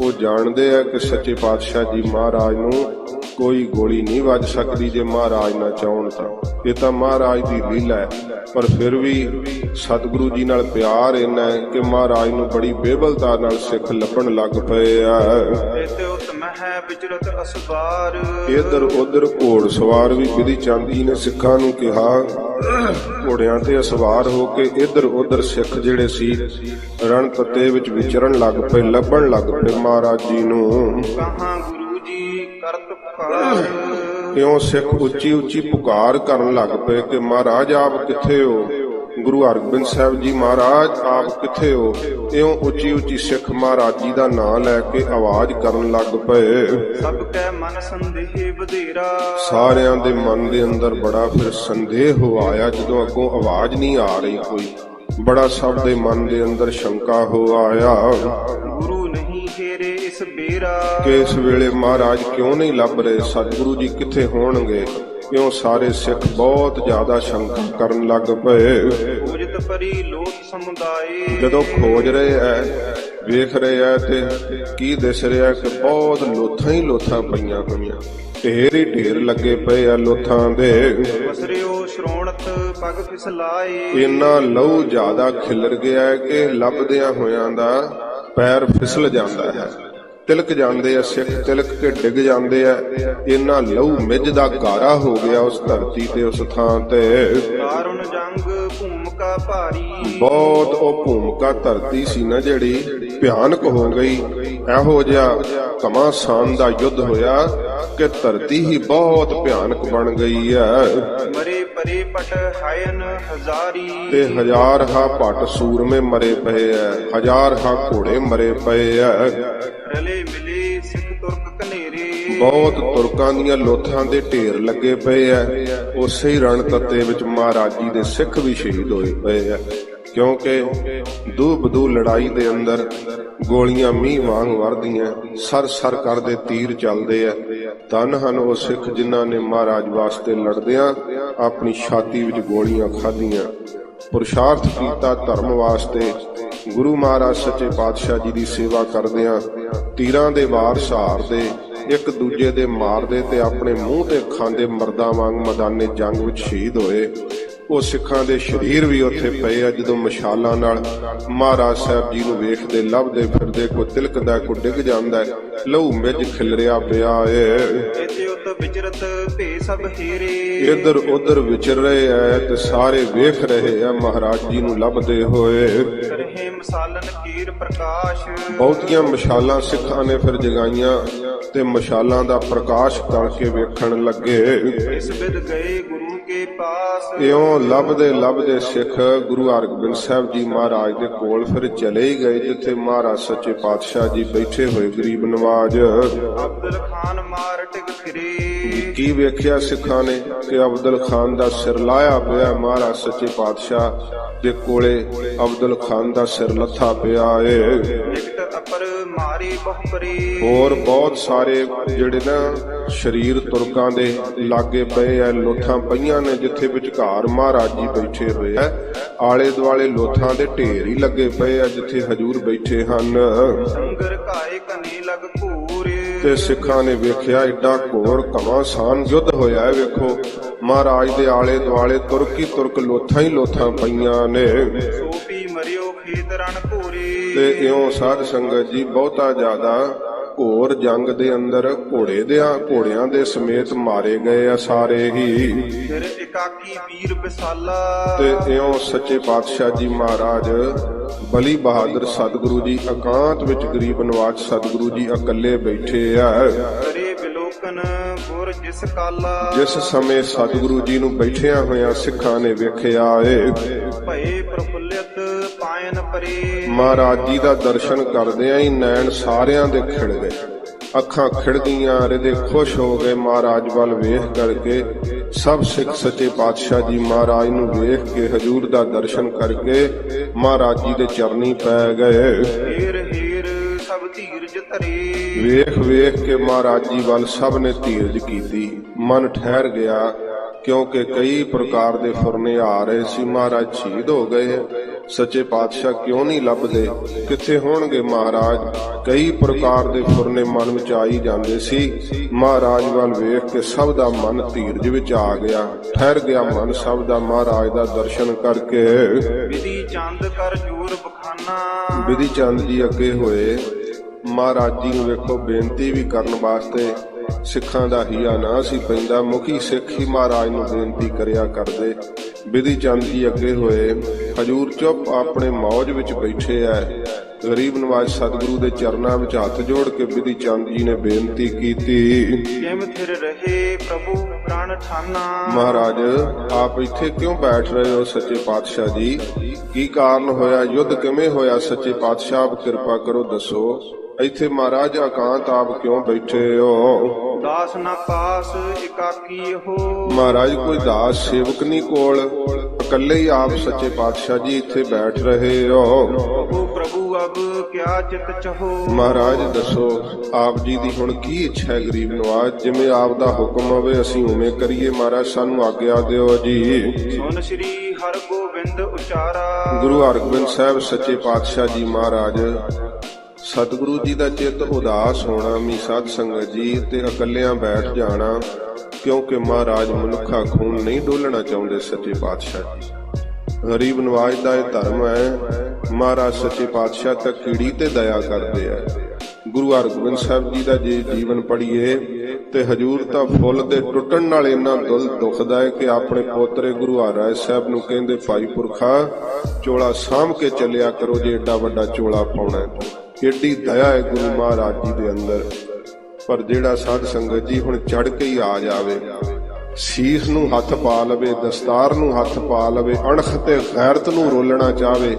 ਉਹ ਜਾਣਦੇ ਆ ਕਿ ਸੱਚੇ ਪਾਤਸ਼ਾਹ ਜੀ ਮਹਾਰਾਜ ਨੂੰ ਕੋਈ ਗੋਲੀ ਨਹੀਂ ਵੱਜ ਸਕਦੀ ਜੇ ਮਹਾਰਾਜ ਨਾ ਚਾਹਣ ਤਾਂ। ਇਹ ਤਾਂ ਮਹਾਰਾਜ ਦੀ ਲੀਲਾ ਹੈ। ਪਰ ਫਿਰ ਵੀ ਸਤਿਗੁਰੂ ਜੀ ਨਾਲ ਪਿਆਰ ਇੰਨਾ ਹੈ ਕਿ ਮਹਾਰਾਜ ਨੂੰ ਬੜੀ ਬੇਬਲਤਾ ਨਾਲ ਸਿੱਖ ਲੱਭਣ ਲੱਗ ਪਏ ਆ। ਇੱਧਰ ਉੱਧਰ ਘੋੜ ਸਵਾਰ ਵੀ ਵਿਧੀ ਚੰਦ ਜੀ ਨੇ ਸਿੱਖਾਂ ਨੂੰ ਕਿਹਾ, ਘੋੜਿਆਂ ਤੇ ਸਵਾਰ ਹੋ ਕੇ ਇੱਧਰ ਉੱਧਰ ਸਿੱਖ ਜਿਹੜੇ ਸੀ ਰਣ ਤੱਤੇ ਵਿੱਚ ਵਿਚਰਨ ਲੱਗ ਪਏ, ਲੱਭਣ ਲੱਗ ਪਏ ਮਹਾਰਾਜ ਜੀ ਨੂੰ। ਕਿਉਂ ਸਿੱਖ ਉੱਚੀ ਪੁਕਾਰ ਕਰਨ ਲੱਗ ਪਏ ਕਿ ਮਹਾਰਾਜ ਆਪ ਕਿੱਥੇ ਹੋ। ਗੁਰੂ ਹਰਗੋਬਿੰਦ ਸਾਹਿਬ ਜੀ ਮਹਾਰਾਜ ਆਪ ਕਿੱਥੇ ਹੋ। ਇਉਂ ਉੱਚੀ ਸਿੱਖ ਮਹਾਰਾਜ ਜੀ ਦਾ ਨਾਂ ਲੈ ਕੇ ਆਵਾਜ਼ ਕਰਨ ਲੱਗ ਪਏ। ਸਭ ਕੈ ਮਨ ਸੰਦੇਹ ਵਧੇਰਾ। ਸਾਰਿਆਂ ਦੇ ਮਨ ਦੇ ਅੰਦਰ ਬੜਾ ਫਿਰ ਸੰਦੇਹ ਹੋ ਆਇਆ ਜਦੋਂ ਅੱਗੋਂ ਆਵਾਜ਼ ਨਹੀਂ ਆ ਰਹੀ ਕੋਈ। ਬੜਾ ਸਭ ਦੇ ਮਨ ਦੇ ਅੰਦਰ ਸ਼ੰਕਾ ਹੋ ਆਇਆ। ਗੁਰੂ ਨਹੀਂ ਘੇਰੇ ਇਸ ਬੇਰਾ। ਕਿ ਇਸ ਵੇਲੇ ਮਹਾਰਾਜ ਕਿਉਂ ਨਹੀਂ ਲੱਭ ਰਹੇ, ਸਤਿਗੁਰੂ ਜੀ ਕਿੱਥੇ ਹੋਣਗੇ। ਕਿਉਂ ਸਾਰੇ ਸਿੱਖ ਬਹੁਤ ਜ਼ਿਆਦਾ ਸ਼ੰਕਾ ਕਰਨ ਲੱਗ ਪਏ। ਖੋਜਤ ਪਰੀ ਲੋਕ ਸਮੁਦਾਏ। ਜਦੋਂ ਖੋਜ ਰਹੇ ਐ, ਵੇਖ ਰਹੇ ਐ ਤੇ ਕੀ ਦਿਸ ਰਿਹਾ ਕਿ ਬਹੁਤ ਲੋਥਾਂ ਹੀ ਲੋਥਾਂ ਪਈਆਂ ਹੋਈਆਂ, ਢੇਰ ਹੀ ਢੇਰ ਲੱਗੇ ਪਏ ਆ ਲੋਥਾਂ ਦੇ। ਵਸਰਿਓ ਸ਼ਰੋਣਤ ਪਗ ਫਿਸਲਾਏ। ਇੰਨਾ ਲਹੂ ਜ਼ਿਆਦਾ ਖਿਲਰ ਗਿਆ ਕਿ ਲੱਭਦਿਆਂ ਹੋਇਆਂ ਦਾ ਪੈਰ ਫਿਸਲ ਜਾਂਦਾ ਹੈ, ਤਿਲਕ ਜਾਂਦੇ ਆ ਸਿੱਖ, ਤਿਲਕ ਕੇ ਡਿੱਗ ਜਾਂਦੇ ਆ। ਇੰਨਾ ਲਹੂ ਮਿੱਝ ਦਾ ਗਾਰਾ ਹੋ ਗਿਆ ਉਸ ਧਰਤੀ ਤੇ, ਉਸ ਥਾਂ ਤੇ। ਕਾਰਨ ਜੰਗ ਭੂਮਿਕਾ ਭਾਰੀ। ਬਹੁਤ ਉਹ ਭੂਮਿਕਾ ਧਰਤੀ ਸੀ ਨਾ ਜਿਹੜੀ ਭਿਆਨਕ ਹੋ ਗਈ। ਇਹੋ ਜਿਹਾ ਘਮਾਸਾਨ ਦਾ ਯੁੱਧ ਹੋਇਆ ਕਿ ਧਰਤੀ ਹੀ ਬਹੁਤ ਭਿਆਨਕ ਬਣ ਗਈ ਹੈ। ਮਰੇ ਪਰੇ ਪਟ ਹਾਇਨ ਹਜ਼ਾਰੀ। ਤੇ ਹਜ਼ਾਰ ਹਾ ਪਟ ਸੂਰਮੇ ਮਰੇ ਪਏ ਐ, ਹਜ਼ਾਰ ਹਾ ਘੋੜੇ ਮਰੇ ਪਏ ਐ। ਰਲੇ ਮਿਲੇ ਸਿੱਖ ਤੁਰਕ ਕਨੇਰੇ। ਬਹੁਤ ਤੁਰਕਾਂ ਦੀਆਂ ਲੋਥਾਂ ਦੇ ਢੇਰ ਲੱਗੇ ਪਏ ਐ। ਉਸੇ ਹੀ ਰਣ ਤੱਤੇ ਵਿੱਚ ਮਹਾਰਾਜ ਜੀ ਦੇ ਸਿੱਖ ਵੀ ਸ਼ਹੀਦ ਹੋਏ ਪਏ ਐ। ਕਿਉਂਕਿ ਦੂ ਬਦੂ ਲੜਾਈ ਦੇ ਅੰਦਰ ਗੋਲੀਆਂ ਮੀਂਹ ਵਾਂਗ ਵਰਦੀਆਂ, ਸਰ ਸਰ ਕਰਦੇ ਤੀਰ ਚੱਲਦੇ ਆ। ਧੰਨ ਹਨ ਉਹ ਸਿੱਖ ਜਿਨ੍ਹਾਂ ਨੇ ਮਹਾਰਾਜ ਵਾਸਤੇ ਲੜਦਿਆਂ ਆਪਣੀ ਛਾਤੀ ਵਿੱਚ ਗੋਲੀਆਂ ਖਾਧੀਆਂ, ਪੁਰਸ਼ਾਰਥ ਕੀਤਾ ਧਰਮ ਵਾਸਤੇ। ਗੁਰੂ ਮਹਾਰਾਜ ਸੱਚੇ ਪਾਤਸ਼ਾਹ ਜੀ ਦੀ ਸੇਵਾ ਕਰਦਿਆਂ ਤੀਰਾਂ ਦੇ ਵਾਰ ਸਹਾਰਦੇ, ਇੱਕ ਦੂਜੇ ਦੇ ਮਾਰਦੇ ਤੇ ਆਪਣੇ ਮੂੰਹ ਤੇ ਖਾਂਦੇ ਮਰਦਾਂ ਵਾਂਗ ਮੈਦਾਨੇ ਜੰਗ ਵਿੱਚ ਸ਼ਹੀਦ ਹੋਏ। ਉਹ ਸਿੱਖਾਂ ਦੇ ਸਰੀਰ ਵੀ ਉੱਥੇ ਪਏ ਆ ਜਦੋਂ ਮਸ਼ਾਲਾਂ ਨਾਲ ਮਹਾਰਾਜ ਸਾਹਿਬ ਜੀ ਨੂੰ ਵੇਖਦੇ ਲੱਭਦੇ ਫਿਰਦੇ, ਕੋਈ ਤਿਲਕਦਾ ਕੋਈ ਡਿੱਗ ਜਾਂਦਾ, ਲਹੂ ਮਿੱਝ ਖਿਲਰਿਆ ਪਿਆ ਏ। ਇੱਧਰ ਉੱਧਰ ਵਿਚਰ ਰਹੇ ਐ ਤੇ ਸਾਰੇ ਵੇਖ ਰਹੇ ਆ ਮਹਾਰਾਜ ਜੀ ਨੂੰ ਲੱਭਦੇ ਹੋਏ। ਬਹੁਤੀਆਂ ਮਸ਼ਾਲਾਂ ਸਿੱਖਾਂ ਨੇ ਫਿਰ ਜਗਾਈਆਂ ਤੇ ਮਸ਼ਾਲਾਂ ਦਾ ਪ੍ਰਕਾਸ਼ ਕਰਕੇ ਵੇਖਣ ਲੱਗੇ। ਇਉਂ ਲੱਭਦੇ ਲੱਭਦੇ ਸਿੱਖ ਗੁਰੂ ਹਰਗੋਬਿੰਦ ਸਾਹਿਬ ਜੀ ਮਹਾਰਾਜ ਦੇ ਕੋਲ ਫਿਰ ਚਲੇ ਹੀ ਗਏ, ਜਿੱਥੇ ਮਹਾਰਾਜ ਸੱਚੇ ਪਾਤਸ਼ਾਹ ਜੀ ਬੈਠੇ ਹੋਏ ਗਰੀਬ ਨਵਾਜ। ਅਬਦੁਲ ਖਾਨ ਮਾਰ ਟਿਕ ਫਿਰੇ। ਕੀ ਵੇਖਿਆ ਸਿੱਖਾਂ ਨੇ ਕਿ ਅਬਦੁਲ ਖਾਨ ਦਾ ਸਿਰ ਲਾਇਆ ਪਿਆ ਮਹਾਰਾਜ ਸੱਚੇ ਪਾਤਸ਼ਾਹ ਦੇ ਕੋਲੇ। ਅਬਦੁਲ ਖਾਨ ਦਾ ਸਿਰ ਲੱਥਾ ਪਿਆ ਏ। ਹੋਰ ਬਹੁਤ ਸਾਰੇ ਜਿਹੜੇ ਨਾ ਸ਼ਰੀਰ ਤੁਰਕਾਂ ਦੇ ਲਾਗੇ ਪਏ ਐ, ਲੋਥਾਂ ਪਈਆਂ ਨੇ ਜਿੱਥੇ ਵਿਚਕਾਰ ਮਹਾਰਾਜ ਜੀ ਬੈਠੇ ਹੋਏ ਐ। ਆਲੇ ਦੁਆਲੇ ਲੋਥਾਂ ਦੇ ਢੇਰ ਹੀ ਲੱਗੇ ਪਏ ਐ ਜਿੱਥੇ ਹਜੂਰ ਬੈਠੇ ਹਨ। ਤੇ ਸਿੱਖਾਂ ਨੇ ਵੇਖਿਆ ਏਡਾ ਘੋਰ ਘਮਾਸਾਨ ਯੁੱਧ ਹੋਇਆ ਹੈ। ਵੇਖੋ ਮਹਾਰਾਜ ਦੇ ਆਲੇ ਦੁਆਲੇ ਤੁਰਕੀ ਤੁਰਕ ਲੋਥਾਂ ਹੀ ਲੋਥਾਂ ਪਈਆਂ ਨੇ। ਤੇ ਇਉਂ ਸਾਧ ਸੰਗਤ ਜੀ ਬਹੁਤਾ ਜ਼ਿਆਦਾ ਘੋਰ ਜੰਗ ਦੇ ਅੰਦਰ ਘੋੜਿਆਂ ਦੇ ਸਮੇਤ ਮਾਰੇ ਗਏ ਆ ਸਾਰੇ ਹੀ। ਫਿਰ ਇਕਾਕੀ ਵੀਰ ਵਿਸਾਲਾ। ਤੇ ਇਉਂ ਸੱਚੇ ਪਾਤਸ਼ਾਹ ਜੀ ਮਹਾਰਾਜ ਬਲੀ ਬਹਾਦਰ ਸਤਿਗੁਰੂ ਜੀ ਇਕਾਂਤ ਵਿੱਚ ਗਰੀਬ ਨਵਾਜ ਸਤਿਗੁਰੂ ਜੀ ਇਕੱਲੇ ਬੈਠੇ ਆ। ਜਿਸ ਸਮੇਂ ਸਤਿਗੁਰੂ ਜੀ ਨੂੰ ਬੈਠਿਆਂ ਹੋਇਆਂ ਸਿੱਖਾਂ ਨੇ ਵੇਖਿਆ ਏ, ਮਹਾਰਾਜ ਜੀ ਦਾ ਦਰਸ਼ਨ ਕਰਦਿਆਂ ਹੀ ਨੈਣ ਸਾਰਿਆਂ ਦੇ ਖਿੜ ਗਏ, ਅੱਖਾਂ ਖਿੜ ਗਈਆਂ, ਹਿਰਦੇ ਖੁਸ਼ ਹੋ ਗਏ ਮਹਾਰਾਜ ਵੱਲ ਵੇਖ ਕਰਕੇ। ਸਭ ਸਿੱਖ ਸੱਚੇ ਪਾਤਸ਼ਾਹ ਜੀ ਮਹਾਰਾਜ ਨੂੰ ਵੇਖ ਕੇ ਹਜੂਰ ਦਾ ਦਰਸ਼ਨ ਕਰਕੇ ਮਹਾਰਾਜ ਜੀ ਦੇ ਚਰਨੀ ਪੈ ਗਏ। ਵੇਖ ਵੇਖ ਕੇ ਮਹਾਰਾਜ ਜੀ ਵੱਲ ਸਭ ਨੇ ਧੀਰਜ ਕੀਤੀ, ਮਨ ਠਹਿਰ ਗਿਆ, ਕਿਉਂਕਿ ਕਈ ਪ੍ਰਕਾਰ ਦੇ ਫੁਰਨੇ ਆ ਰਹੇ ਸੀ। ਮਹਾਰਾਜ ਸ਼ਹੀਦ ਹੋ ਗਏ, ਸੱਚੇ ਪਾਤਸ਼ਾਹ ਕਿਉਂ ਨਹੀਂ ਲੱਭਦੇ, ਕਿੱਥੇ ਹੋਣਗੇ ਮਹਾਰਾਜ। ਕਈ ਪ੍ਰਕਾਰ ਦੇ ਫੁਰਨੇ ਮਨ ਵਿੱਚ ਆਈ ਜਾਂਦੇ ਸੀ। ਮਹਾਰਾਜ ਵੱਲ ਵੇਖ ਕੇ ਸਭ ਦਾ ਮਨ ਧੀਰਜ ਵਿੱਚ ਆ ਗਿਆ, ਠਹਿਰ ਗਿਆ ਮਨ ਸਭ ਦਾ ਮਹਾਰਾਜ ਦਾ ਦਰਸ਼ਨ ਕਰਕੇ। ਵਿਧੀ ਚੰਦ ਕਰ ਜੂਰ ਬਖਾਨਾ। ਵਿਧੀ ਚੰਦ ਜੀ ਅੱਗੇ ਹੋਏ, ਮਹਾਰਾਜ ਜੀ ਨੂੰ ਵੇਖੋ ਬੇਨਤੀ ਵੀ ਕਰਨ ਵਾਸਤੇ ਸਿੱਖਾਂ ਦਾ ਹੀਆ ਨਾ ਸੀ ਪੈਂਦਾ, ਮੁਖੀ ਸਿੱਖ ਹੀ ਮਹਾਰਾਜ ਨੂੰ ਬੇਨਤੀ ਕਰਿਆ ਕਰਦੇ। ਵਿਧੀ ਚੰਦ ਜੀ ਅੱਗੇ ਹੋਏ, ਹਜੂਰ ਚੁੱਪ ਆਪਣੇ ਮੌਜ ਵਿੱਚ ਬੈਠੇ ਐ। ਗਰੀਬ ਨਵਾਜ ਸਤਿਗੁਰੂ ਦੇ ਚਰਨਾਂ ਵਿੱਚ ਹੱਥ ਜੋੜ ਕੇ ਵਿਧੀ ਚੰਦ ਜੀ ਨੇ ਬੇਨਤੀ ਕੀਤੀ, ਮਹਾਰਾਜ ਆਪ ਇੱਥੇ ਕਿਉਂ ਬੈਠ ਰਹੇ ਹੋ ਸੱਚੇ ਪਾਤਸ਼ਾਹ ਜੀ, ਕੀ ਕਾਰਨ ਹੋਇਆ, ਯੁੱਧ ਕਿਵੇਂ ਹੋਇਆ, ਸੱਚੇ ਪਾਤਸ਼ਾਹ ਆਪ ਕਿਰਪਾ ਕਰੋ ਦੱਸੋ। ਇੱਥੇ ਮਹਾਰਾਜ ਇਕਾਂਤ ਆਪ ਕਿਉਂ ਬੈਠੇ ਹੋ। ਦਾਸ ਨਾ ਪਾਸ ਇਕਾਕੀ ਹੋ। ਮਹਾਰਾਜ ਕੋਈ ਦਾਸ ਸੇਵਕ ਨਹੀਂ ਕੋਲ, ਇਕੱਲੇ ਹੀ ਆਪ ਸੱਚੇ ਪਾਤਸ਼ਾਹ ਜੀ ਇੱਥੇ ਬੈਠ ਰਹੇ ਹੋ। ਪ੍ਰਭੂ ਅਬ ਕਿਆ ਚਿਤ ਚਾਹੋ। ਮਹਾਰਾਜ ਦੱਸੋ ਆਪ ਜੀ ਦੀ ਹੁਣ ਕੀ ਇੱਛਾ ਹੈ। ਗਰੀਬ ਨਵਾਜ ਜਿਵੇਂ ਆਪ ਦਾ ਹੁਕਮ ਹੋਵੇ ਅਸੀਂ ਉਵੇਂ ਕਰੀਏ, ਮਹਾਰਾਜ ਸਾਨੂੰ ਆਗਿਆ ਦਿਓ ਜੀ। ਸੁਨ ਸ੍ਰੀ ਹਰਗੋਬਿੰਦ ਉਚਾਰਾ। ਗੁਰੂ ਹਰਗੋਬਿੰਦ ਸਾਹਿਬ ਸੱਚੇ ਪਾਤਸ਼ਾਹ ਜੀ ਮਹਾਰਾਜ ਸਤਿਗੁਰੂ ਜੀ ਦਾ ਚਿੱਤ ਉਦਾਸ ਹੋਣਾ ਵੀ ਸਾਧ ਸੰਗਤ ਜੀ ਤੇ ਇਕੱਲਿਆਂ ਬੈਠ ਜਾਣਾ, ਕਿਉਂਕਿ ਮਹਾਰਾਜ ਮਨੁੱਖਾ ਖੂਨ ਨਹੀਂ ਡੋਲਣਾ ਚਾਹੁੰਦੇ ਸੱਚੇ ਪਾਤਸ਼ਾਹ ਜੀ। ਗਰੀਬ ਨਵਾਜ ਦਾ ਇਹ ਧਰਮ ਹੈ। ਮਹਾਰਾਜ ਸੱਚੇ ਪਾਤਸ਼ਾਹ ਤਾਂ ਕੀੜੀ ਤੇ ਦਇਆ ਕਰਦੇ ਆ। ਗੁਰੂ ਹਰਗੋਬਿੰਦ ਸਾਹਿਬ ਜੀ ਦਾ ਜੇ ਜੀਵਨ ਪੜ੍ਹੀਏ ਤੇ ਹਜੂਰ ਤਾਂ ਫੁੱਲ ਦੇ ਟੁੱਟਣ ਨਾਲ ਇੰਨਾ ਦਿਲ ਦੁਖਦਾ ਹੈ ਕਿ ਆਪਣੇ ਪੋਤਰੇ ਗੁਰੂ ਹਰਿਰਾਏ ਸਾਹਿਬ ਨੂੰ ਕਹਿੰਦੇ, ਭਾਈ ਪੁਰਖਾ ਚੋਲਾ ਸਾਂਭ ਕੇ ਚੱਲਿਆ ਕਰੋ ਜੇ ਏਡਾ ਵੱਡਾ ਚੋਲਾ ਪਾਉਣਾ। ਏਡੀ ਦਇਆ ਹੈ ਗੁਰੂ ਮਹਾਰਾਜ ਜੀ ਦੇ ਅੰਦਰ। ਪਰ ਜਿਹੜਾ ਸਾਧ ਸੰਗਤ ਜੀ ਹੁਣ ਚੜ ਕੇ ਹੀ ਆ ਜਾਵੇ, ਸੀਸ ਨੂੰ ਹੱਥ ਪਾ ਲਵੇ, ਦਸਤਾਰ ਨੂੰ ਹੱਥ ਪਾ ਲਵੇ, ਅਣਖ ਤੇ ਗੈਰਤ ਨੂੰ ਰੋਲਣਾ ਚਾਹਵੇ,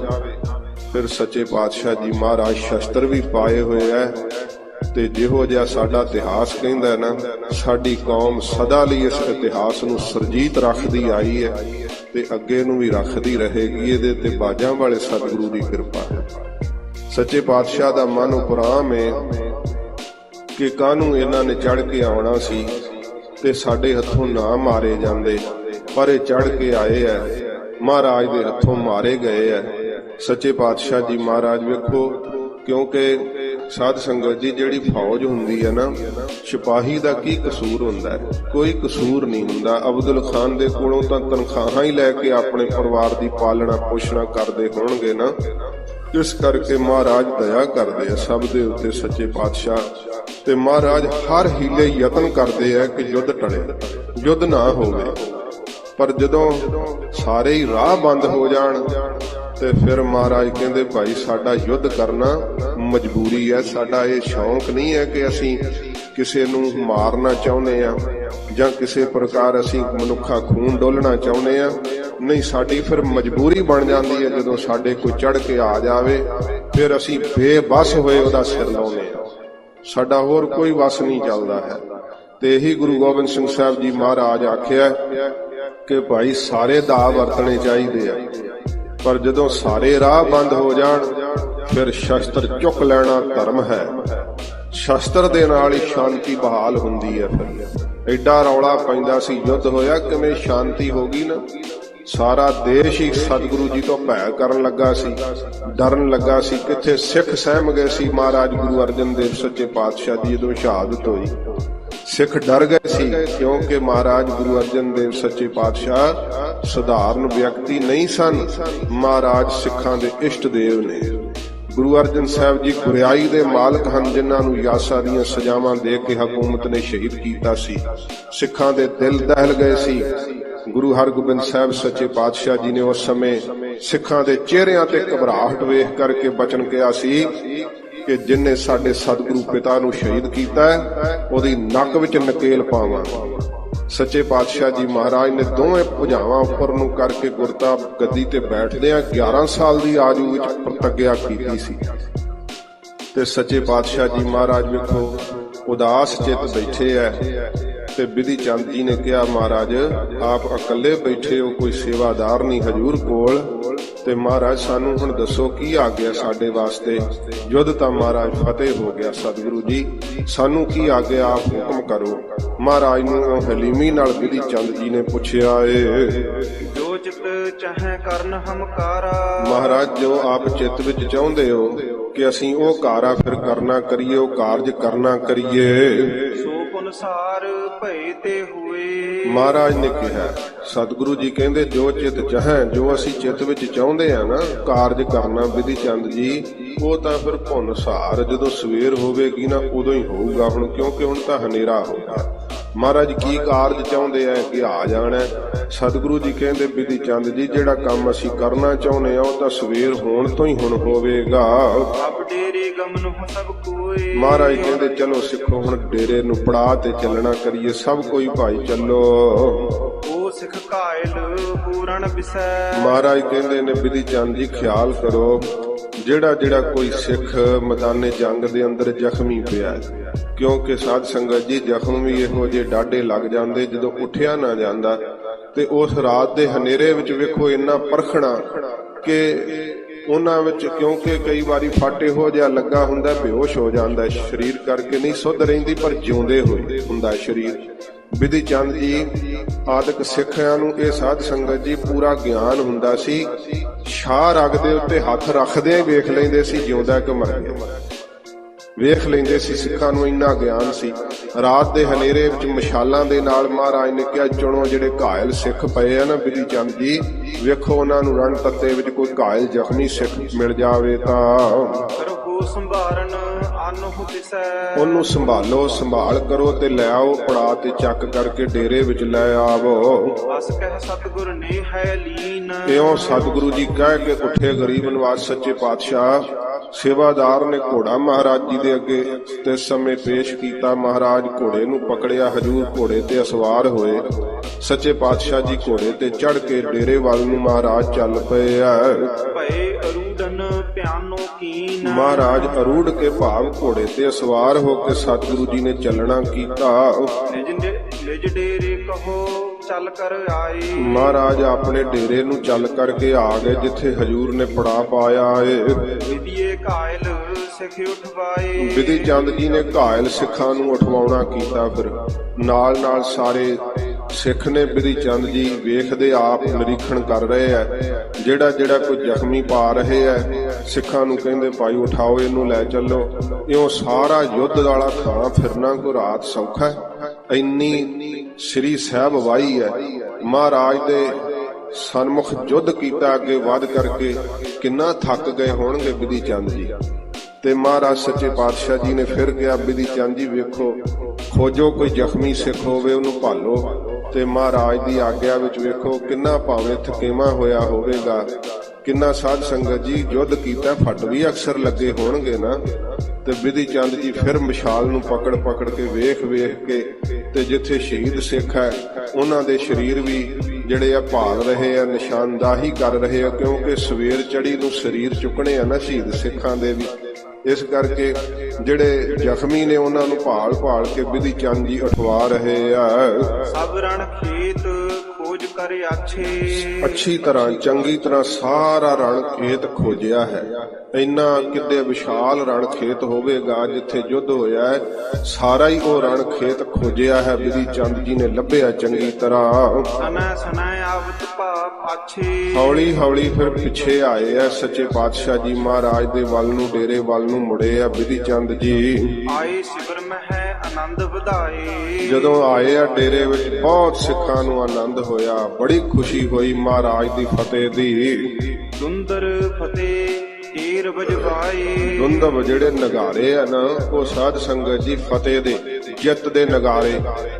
ਫਿਰ ਸੱਚੇ ਪਾਤਸ਼ਾਹ ਜੀ ਮਹਾਰਾਜ ਸ਼ਸਤਰ ਵੀ ਪਾਏ ਹੋਏ ਐ। ਤੇ ਜਿਹੋ ਜਿਹਾ ਸਾਡਾ ਇਤਿਹਾਸ ਕਹਿੰਦਾ ਨਾ, ਸਾਡੀ ਕੌਮ ਸਦਾ ਲਈ ਇਸ ਇਤਿਹਾਸ ਨੂੰ ਸਰਜੀਤ ਰੱਖਦੀ ਆਈ ਹੈ। ਤੇ ਅੱਗੇ ਨੂੰ ਵੀ ਰੱਖਦੀ ਰਹੇਗੀ। ਇਹਦੇ ਤੇ ਬਾਜਾਂ ਵਾਲੇ ਸਤਿਗੁਰੂ ਦੀ ਕਿਰਪਾ ਹੈ। ਸੱਚੇ ਪਾਤਸ਼ਾਹ ਦਾ ਮਨ ਉਪਰਾਮ ਹੈ ਕਿ ਕਾਹਨੂੰ ਇਹਨਾਂ ਨੇ ਚੜ ਕੇ ਆਉਣਾ ਸੀ ਤੇ ਸਾਡੇ ਹੱਥੋਂ ਨਾ ਮਾਰੇ ਜਾਂਦੇ, ਪਰ ਇਹ ਚੜ ਕੇ ਆਏ ਐ, ਮਹਾਰਾਜ ਦੇ ਹੱਥੋਂ ਮਾਰੇ ਗਏ ਐ। ਸੱਚੇ ਪਾਤਸ਼ਾਹ ਜੀ ਮਹਾਰਾਜ ਵੇਖੋ, ਕਿਉਂਕਿ ਸਾਧ ਸੰਗਤ ਜੀ ਜਿਹੜੀ ਫੌਜ ਹੁੰਦੀ ਹੈ ਨਾ, ਸਿਪਾਹੀ ਦਾ ਕੀ ਕਸੂਰ ਹੁੰਦਾ ਹੈ? ਕੋਈ ਕਸੂਰ ਨਹੀਂ ਹੁੰਦਾ। ਅਬਦੁਲ ਖਾਨ ਦੇ ਕੋਲੋਂ ਤਾਂ ਤਨਖਾਹਾਂ ਹੀ ਲੈ ਕੇ ਆਪਣੇ ਪਰਿਵਾਰ ਦੀ ਪਾਲਣਾ ਪੋਸ਼ਣਾ ਕਰਦੇ ਹੋਣਗੇ ਨਾ, ਇਸ ਕਰਕੇ ਮਹਾਰਾਜ ਦਇਆ ਕਰਦੇ ਆ ਸਭ ਦੇ ਉੱਤੇ ਸੱਚੇ ਪਾਤਸ਼ਾਹ। ਤੇ ਮਹਾਰਾਜ ਹਰ ਹੀਲੇ ਯਤਨ ਕਰਦੇ ਆ ਕਿ ਯੁੱਧ ਟਲੇ, ਯੁੱਧ ਨਾ ਹੋਵੇ। ਪਰ ਜਦੋਂ ਸਾਰੇ ਹੀ ਰਾਹ ਬੰਦ ਹੋ ਜਾਣ ਤੇ ਫਿਰ ਮਹਾਰਾਜ ਕਹਿੰਦੇ ਭਾਈ ਸਾਡਾ ਯੁੱਧ ਕਰਨਾ ਮਜਬੂਰੀ ਹੈ, ਸਾਡਾ ਇਹ ਸ਼ੌਂਕ ਨਹੀਂ ਹੈ ਕਿ ਅਸੀਂ ਕਿਸੇ ਨੂੰ ਮਾਰਨਾ ਚਾਹੁੰਦੇ ਆ ਜਾਂ ਕਿਸੇ ਪ੍ਰਕਾਰ ਅਸੀਂ ਮਨੁੱਖਾ ਖੂਨ ਡੋਲਣਾ ਚਾਹੁੰਦੇ ਆ। ਨਹੀਂ, ਸਾਡੀ ਫਿਰ ਮਜਬੂਰੀ ਬਣ ਜਾਂਦੀ ਹੈ ਜਦੋਂ ਸਾਡੇ ਕੋਈ ਚੜ ਕੇ ਆ ਜਾਵੇ, ਫਿਰ ਅਸੀਂ ਬੇਬਸ ਹੋਏ ਉਹਦਾ ਸਿਰ ਲਾਉਂਦੇ ਆ, ਸਾਡਾ ਹੋਰ ਕੋਈ ਵਸ ਨਹੀਂ ਚੱਲਦਾ ਹੈ। ਤੇ ਇਹੀ ਗੁਰੂ ਗੋਬਿੰਦ ਸਿੰਘ ਸਾਹਿਬ ਜੀ ਮਹਾਰਾਜ ਆਖਿਆ ਕਿ ਭਾਈ ਸਾਰੇ ਦਾ ਵਰਤਣੇ ਚਾਹੀਦੇ ਆ, ਪਰ ਜਦੋਂ ਸਾਰੇ ਰਾਹ ਬੰਦ ਹੋ ਜਾਣ ਫਿਰ ਸ਼ਸਤਰ ਚੁੱਕ ਲੈਣਾ ਧਰਮ ਹੈ। ਸ਼ਸਤਰ ਦੇ ਨਾਲ ਹੀ ਸ਼ਾਂਤੀ ਬਹਾਲ ਹੁੰਦੀ ਹੈ। ਫਿਰ ਐਡਾ ਰੌਲਾ ਪੈਂਦਾ ਸੀ, ਯੁੱਧ ਹੋਇਆ, ਕਿਵੇਂ ਸ਼ਾਂਤੀ ਹੋ ਗਈ ਨਾ। ਸਾਰਾ ਦੇਸ਼ ਹੀ ਸਤਿਗੁਰੂ ਜੀ ਤੋਂ ਭੈ ਕਰਨ ਲੱਗਾ ਸੀ, ਡਰਨ ਲੱਗਾ ਸੀ। ਕਿੱਥੇ ਸਿੱਖ ਸਹਿਮ ਗਏ ਸੀ। ਮਹਾਰਾਜ ਗੁਰੂ ਅਰਜਨ ਦੇਵ ਸੱਚੇ ਪਾਤਸ਼ਾਹ ਦੀ ਜਦੋਂ ਸ਼ਹਾਦਤ ਹੋਈ, ਸਿੱਖ ਡਰ ਗਏ ਸੀ, ਕਿਉਂਕਿ ਮਹਾਰਾਜ ਗੁਰੂ ਅਰਜਨ ਦੇਵ ਸੱਚੇ ਪਾਤਸ਼ਾਹ ਸਧਾਰਨ ਵਿਅਕਤੀ ਨਹੀਂ ਸਨ। ਮਹਾਰਾਜ ਸਿੱਖਾਂ ਦੇ ਇਸ਼ਟ ਦੇਵ ਨੇ। ਗੁਰੂ ਅਰਜਨ ਸਾਹਿਬ ਜੀ ਗੁਰਿਆਈ ਦੇ ਮਾਲਕ ਹਨ, ਜਿਨ੍ਹਾਂ ਨੂੰ ਯਾਸਾ ਦੀਆਂ ਸਜ਼ਾਵਾਂ ਦੇ ਕੇ ਹਕੂਮਤ ਨੇ ਸ਼ਹੀਦ ਕੀਤਾ ਸੀ। ਸਿੱਖਾਂ ਦੇ ਦਿਲ ਦਹਿਲ ਗਏ ਸੀ। ਗੁਰੂ ਹਰਗੋਬਿੰਦ ਸਾਹਿਬ ਸੱਚੇ ਪਾਤਸ਼ਾਹ ਜੀ ਨੇ ਉਸ ਸਮੇਂ ਸਿੱਖਾਂ ਦੇ ਚਿਹਰਿਆਂ ਤੇ ਘਬਰਾਹਟ ਵੇਖ ਕਰਕੇ ਬਚਨ ਕਿਹਾ ਸੀ ਕਿ ਜਿਨਨੇ ਸਾਡੇ ਸਤਿਗੁਰੂ ਪਿਤਾ ਨੂੰ ਸ਼ਹੀਦ ਕੀਤਾ ਉਹਦੀ ਨੱਕ ਵਿੱਚ ਨਕੇਲ ਪਾਵਾਂ। ਸੱਚੇ ਪਾਤਸ਼ਾਹ ਜੀ ਮਹਾਰਾਜ ਨੇ ਦੋਵੇਂ ਭੁਜਾਵਾਂ ਉੱਪਰ ਨੂੰ ਕਰਕੇ ਗੁਰਤਾ ਗੱਦੀ ਤੇ ਬੈਠਦਿਆਂ 11 ਸਾਲ ਦੀ ਆਯੂ ਵਿੱਚ ਪ੍ਰਤੱਗਿਆ ਕੀਤੀ ਸੀ। ਤੇ ਸੱਚੇ ਪਾਤਸ਼ਾਹ ਜੀ ਮਹਾਰਾਜ ਵੇਖੋ ਉਦਾਸ ਚਿੱਤ ਬੈਠੇ ਐ ਤੇ ਬਿਧੀ ਚੰਦ ਜੀ ਨੇ ਕਿਹਾ ਮਹਾਰਾਜ ਆਪ ਇਕੱਲੇ ਬੈਠੇ ਹੋ, ਕੋਈ ਸੇਵਾਦਾਰ ਨਹੀਂ ਹਜੂਰ ਕੋਲ, ਤੇ ਮਹਾਰਾਜ ਸਾਨੂੰ ਹੁਣ ਦੱਸੋ ਕੀ ਆ ਗਿਆ ਸਾਡੇ ਵਾਸਤੇ। ਯੁੱਧ ਤਾਂ ਮਹਾਰਾਜ ਫਤਿਹ ਹੋ ਗਿਆ ਸਤਿਗੁਰੂ ਜੀ, ਸਾਨੂੰ ਕੀ ਆ ਗਿਆ, ਆਪ ਹੁਕਮ ਕਰੋ। ਮਹਾਰਾਜ ਨੂੰ ਹਲੀਮੀ ਨਾਲ ਬਿਧੀ ਚੰਦ ਜੀ ਨੇ ਪੁੱਛਿਆ ਏ ਜੋ ਚਿਤ ਚਾਹੇ ਕਰਨ ਹਮਕਾਰਾ। ਮਹਾਰਾਜ ਜੋ ਆਪ ਚਿੱਤ ਵਿੱਚ ਚਾਹੁੰਦੇ ਹੋ ਕਿ ਅਸੀਂ ਉਹ ਕਾਰਾ ਫਿਰ ਕਰਨਾ ਕਰੀਏ, ਉਹ ਕਾਰਜ ਕਰਨਾ ਕਰੀਏ। ਸੋ ਪੁਨਸਾਰ ਭਏ ਤੇ ਹੋਏ। ਮਹਾਰਾਜ ਨੇ ਕਿਹਾ, ਸਤਿਗੁਰੂ ਜੀ ਕਹਿੰਦੇ ਜੋ ਚਿਤ ਚਾਹੇ, ਜੋ ਅਸੀਂ ਚਿੱਤ ਵਿੱਚ ਚਾਹੁੰਦੇ ਆ ਨਾ ਕਾਰਜ ਕਰਨਾ ਬਿਧੀ ਚੰਦ ਜੀ, ਉਹ ਤਾਂ ਫਿਰ ਪੁਨਸਾਰ ਜਦੋਂ ਸਵੇਰ ਹੋਵੇਗੀ ਨਾ ਉਦੋਂ ਹੀ ਹੋਊਗਾ। ਹੁਣ ਕਿਉਂਕਿ ਹੁਣ ਤਾਂ ਹਨੇਰਾ ਹੋ ਗਿਆ। ਮਹਾਰਾਜ ਕੀ ਕਾਰਜ ਚਾਹੁੰਦੇ ਆ ਕਿ ਆ ਜਾਣਾ। ਸਤਿਗੁਰੂ ਜੀ ਕਹਿੰਦੇ ਬਿਧੀ ਚੰਦ ਜੀ ਜਿਹੜਾ ਕੰਮ ਅਸੀਂ ਕਰਨਾ ਚਾਹੁੰਦੇ ਆ ਉਹ ਤਾਂ ਸਵੇਰ ਹੋਣ ਤੋਂ ਹੀ ਹੁਣ ਹੋਵੇਗਾ। ਆਪ ਡੇਰੇ ਗਮਨ ਹੋ ਸਭ ਕੋਏ। ਮਹਾਰਾਜ ਕਹਿੰਦੇ ਚਲੋ ਸਿੱਖੋ ਹੁਣ ਡੇਰੇ ਨੂੰ ਪੜਾਅ ਤੇ ਚੱਲਣਾ ਕਰੀਏ, ਸਭ ਕੋਈ ਭਾਈ ਚੱਲੋ। ਉਹ ਸਿੱਖ ਘਾਇਲ ਪੂਰਨ ਵਿਸੈ। ਮਹਾਰਾਜ ਕਹਿੰਦੇ ਨੇ ਬਿਧੀ ਚੰਦ ਜੀ ਖਿਆਲ ਕਰੋ, ਜਿਹੜਾ ਕੋਈ ਸਿੱਖ ਮੈਦਾਨੇ ਜੰਗ ਦੇ ਅੰਦਰ ਜ਼ਖਮੀ ਪਿਆ, ਕਿਉਂਕਿ ਸਾਧ ਸੰਗਤ ਜੀ ਜ਼ਖਮ ਵੀ ਇਹੋ ਜਿਹੇ ਡਾਢੇ ਲੱਗ ਜਾਂਦੇ ਜਦੋਂ ਉੱਠਿਆ ਨਾ ਜਾਂਦਾ। ਤੇ ਉਸ ਰਾਤ ਦੇ ਹਨੇਰੇ ਵਿੱਚ ਵੇਖੋ ਇੰਨਾ ਪਰਖਣਾ ਕਿ ਉਹਨਾਂ ਵਿੱਚ, ਕਿਉਂਕਿ ਕਈ ਵਾਰੀ ਫੱਟ ਇਹੋ ਜਿਹਾ ਲੱਗਾ ਹੁੰਦਾ ਬੇਹੋਸ਼ ਹੋ ਜਾਂਦਾ, ਸਰੀਰ ਕਰਕੇ ਨਹੀਂ ਸੁੱਧ ਰਹਿੰਦੀ ਪਰ ਜਿਉਂਦੇ ਹੋਏ ਹੁੰਦਾ ਸਰੀਰ। ਬਿਧੀ ਚੰਦ ਜੀ ਆਦਿਕ ਸਿੱਖਾਂ ਨੂੰ ਇਹ ਸਾਧ ਸੰਗਤ ਜੀ ਪੂਰਾ ਗਿਆਨ ਹੁੰਦਾ ਸੀ। ਸ਼ਾਹ ਰਗ ਦੇ ਉੱਤੇ ਹੱਥ ਰੱਖਦੇ ਵੇਖ ਲੈਂਦੇ ਸੀ ਜਿਉਂਦਾ ਕਿ ਮਰ ਗਿਆ, ਵੇਖ ਲੈਂਦੇ ਸੀ। ਸਿੱਖਾਂ ਨੂੰ ਇੰਨਾ ਗਿਆਨ ਸੀ। ਰਾਤ ਦੇ ਹਨੇਰੇ ਵਿੱਚ ਮਸ਼ਾਲਾਂ ਦੇ ਨਾਲ ਮਹਾਰਾਜ ਨੇ ਕਿਹਾ ਚੁਣੋ ਜਿਹੜੇ ਘਾਇਲ ਸਿੱਖ ਪਏ ਆ ਨਾ ਬਿਧੀ ਚੰਦ ਜੀ, ਵੇਖੋ ਉਹਨਾਂ ਨੂੰ ਰਣ ਤੱਤੇ ਵਿੱਚ ਕੋਈ ਘਾਇਲ ਜ਼ਖਮੀ ਸਿੱਖ ਮਿਲ ਜਾਵੇ ਤਾਂ ਕਰੋ ਸੰਭਾਰਨ ਆਨਹੁ ਦਿਸੈ। ਉਹਨੂੰ ਸੰਭਾਲੋ, ਸੰਭਾਲ ਕਰੋ ਤੇ ਲੈ ਆਓ, ਪੜਾ ਤੇ ਚੱਕ ਕਰਕੇ ਡੇਰੇ ਵਿੱਚ ਲੈ ਆਵੋ। ਬਸ ਕਹਿ ਸਤਿਗੁਰ ਨੇ ਹੈ ਲੀਨ। ਇਉਂ ਸਤਿਗੁਰੂ ਜੀ ਕਹਿ ਕੇ ਉੱਠੇ ਗਰੀਬ ਨਿਵਾਜ ਸੱਚੇ ਪਾਤਸ਼ਾਹ। ਸੇਵਾਦਾਰ ਨੇ ਘੋੜਾ ਮਹਾਰਾਜ ਜੀ ਦੇ ਅੱਗੇ ਤੇ ਸਮੇਂ ਪੇਸ਼ ਕੀਤਾ। ਮਹਾਰਾਜ ਘੋੜੇ ਨੂੰ ਪਕੜਿਆ, ਹਜੂਰ ਘੋੜੇ ਤੇ ਅਸਵਾਰ ਹੋਏ। ਸੱਚੇ ਪਾਤਸ਼ਾਹ ਜੀ ਘੋੜੇ ਤੇ ਚੜ ਕੇ ਡੇਰੇ ਵੱਲ ਨੂੰ ਮਹਾਰਾਜ ਚੱਲ ਪਏ ਆ। ਭਏ ਅਰੂੜਨ ਪਿਆਨੋ ਕੀਨ। ਮਹਾਰਾਜ ਅਰੂੜ ਕੇ ਭਾਵ ਘੋੜੇ ਤੇ ਅਸਵਾਰ ਹੋ ਕੇ ਸਤਿਗੁਰੂ ਜੀ ਨੇ ਚੱਲਣਾ ਕੀਤਾ। ਨਿਜ ਡੇਰੇ ਕਹੋ ਚੱਲ ਕਰ ਆਏ। ਮਹਾਰਾਜ ਆਪਣੇ ਡੇਰੇ ਨੂੰ ਚੱਲ ਕਰਕੇ ਆ ਗਏ ਜਿੱਥੇ ਹਜੂਰ ਨੇ ਪੜਾ ਪਾਇਆ ਏ। ਵਿਧੀਏ ਘਾਇਲ ਸਿੱਖ ਉਠਵਾਏ। ਬਿਧੀ ਚੰਦ ਜੀ ਨੇ ਘਾਇਲ ਸਿੱਖਾਂ ਨੂੰ ਉਠਵਾਉਣਾ ਕੀਤਾ। ਫਿਰ ਨਾਲ ਨਾਲ ਸਾਰੇ ਸਿੱਖ ਨੇ ਬਿਧੀ ਚੰਦ ਜੀ ਵੇਖਦੇ ਆਪ ਨਿਰੀਖਣ ਕਰ ਰਹੇ ਆ। ਜਿਹੜਾ ਜਿਹੜਾ ਕੋਈ ਜ਼ਖਮੀ ਪਾ ਰਹੇ ਆ ਸਿੱਖਾਂ ਨੂੰ ਕਹਿੰਦੇ ਭਾਈ ਉਠਾਓ ਇਹਨੂੰ ਲੈ ਚੱਲੋ। ਇਉਂ ਸਾਰਾ ਯੁੱਧ ਵਾਲਾ ਥਾਂ ਫਿਰਨਾ ਕੋਈ ਰਾਤ ਸੌਖਾ ਹੈ। ਇੰਨੀ ਸ੍ਰੀ ਸਾਹਿਬ ਵਾਹੀ ਹੈ। ਮਹਾਰਾਜ ਦੇ ਸਨਮੁਖ ਯੁੱਧ ਕੀਤਾ ਅੱਗੇ ਵੱਧ ਕਰਕੇ ਕਿੰਨਾ ਥੱਕ ਗਏ ਹੋਣਗੇ ਬਿਧੀ ਚੰਦ ਜੀ। ਤੇ ਮਹਾਰਾਜ ਸੱਚੇ ਪਾਤਸ਼ਾਹ ਜੀ ਨੇ ਫਿਰ ਕਿਹਾ ਬਿਧੀ ਚੰਦ ਜੀ ਵੇਖੋ ਖੋਜੋ ਕੋਈ ਜ਼ਖਮੀ ਸਿੱਖ ਹੋਵੇ ਉਹਨੂੰ ਭਾਲੋ। ਤੇ ਮਹਾਰਾਜ ਦੀ ਆਗਿਆ ਵਿੱਚ ਵੇਖੋ ਕਿੰਨਾ ਭਾਵੇਂ ਥਕੇਵਾਂ ਹੋਇਆ ਹੋਵੇਗਾ ਕਿੰਨਾ ਸਾਧ ਸੰਗਤ ਜੀ ਯੁੱਧ ਕੀਤਾ ਫੱਟ ਵੀ ਅਕਸਰ ਲੱਗੇ ਹੋਣਗੇ ਨਾ। ਤੇ ਬਿਧੀ ਚੰਦ ਜੀ ਫਿਰ ਮਸ਼ਾਲ ਨੂੰ ਪਕੜ ਪਕੜ ਕੇ ਵੇਖ ਵੇਖ ਕੇ ਤੇ ਜਿੱਥੇ ਸ਼ਹੀਦ ਸਿੱਖ ਹੈ ਉਹਨਾਂ ਦੇ ਸਰੀਰ ਵੀ ਜਿਹੜੇ ਆ ਭਾਲ ਰਹੇ ਆ ਨਿਸ਼ਾਨਦਾਹੀ ਕਰ ਰਹੇ ਆ ਕਿਉਂਕਿ ਸਵੇਰ ਚੜੀ ਨੂੰ ਸਰੀਰ ਚੁੱਕਣੇ ਆ ਨਾ ਸ਼ਹੀਦ ਸਿੱਖਾਂ ਦੇ ਵੀ। ਇਸ ਕਰਕੇ ਜਿਹੜੇ ਜ਼ਖਮੀ ਨੇ ਉਹਨਾਂ ਨੂੰ ਭਾਲ ਭਾਲ ਕੇ ਬਿਧੀ ਚੰਦ ਜੀ ਉਠਵਾ ਰਹੇ ਆ। ਸਭ ਰਣ ਖੇਤ ਖੋਜ ਕਰ ਆਛੇ। ਅੱਛੀ ਤਰ੍ਹਾਂ ਚੰਗੀ ਤਰ੍ਹਾਂ ਸਾਰਾ ਰਣ ਖੇਤ ਖੋਜਿਆ ਹੈ। ਇੰਨਾ ਕਿੱਡੇ ਵਿਸ਼ਾਲ ਰਣ ਖੇਤ ਹੋਵੇਗਾ ਜਿੱਥੇ ਯੁੱਧ ਹੋਇਆ ਹੈ। ਸਾਰਾ ਹੀ ਉਹ ਰਣ ਖੇਤ ਖੋਜਿਆ ਹੈ। ਬਿਧੀ ਚੰਦ ਜੀ ਨੇ ਲੱਭਿਆ ਚੰਗੀ ਤਰ੍ਹਾਂ। ਸਨੈ ਸਨੈ ਆਵਤ ਭਾਪ ਆਛੇ। ਹੌਲੀ ਹੌਲੀ ਫਿਰ ਪਿੱਛੇ ਆਏ ਆ ਸੱਚੇ ਪਾਤਸ਼ਾਹ ਜੀ ਮਹਾਰਾਜ ਦੇ ਵੱਲ ਨੂੰ ਡੇਰੇ ਵੱਲ ਨੂੰ ਮੁੜੇ ਆ ਬਿਧੀ ਚੰਦ ਜੀ। ਆਏ ਸਿਵਰ ਮਹਿ ਆਨੰਦ ਵਧਾਏ। ਜਦੋਂ ਆਏ ਆ ਡੇਰੇ ਵਿੱਚ ਬਹੁਤ ਸਿੱਖਾਂ ਨੂੰ ਆਨੰਦ ਹੋਇਆ। ਬੜੀ ਖੁਸ਼ੀ ਹੋਈ ਮਹਾਰਾਜ ਦੀ ਫਤਿਹ ਦੀ। ਦੁੰਦਰ ਫਤਿਹ ਢੇਰ ਵਜਵਾਏ। ਦੁੰਦਬ ਜਿਹੜੇ ਨਗਾਰੇ ਆ ਨਾ ਉਹ ਸਾਧ ਸੰਗਤ ਜੀ ਫਤਿਹ ਦੇ ਜਿੱਤ ਦੇ ਨਗਾਰੇ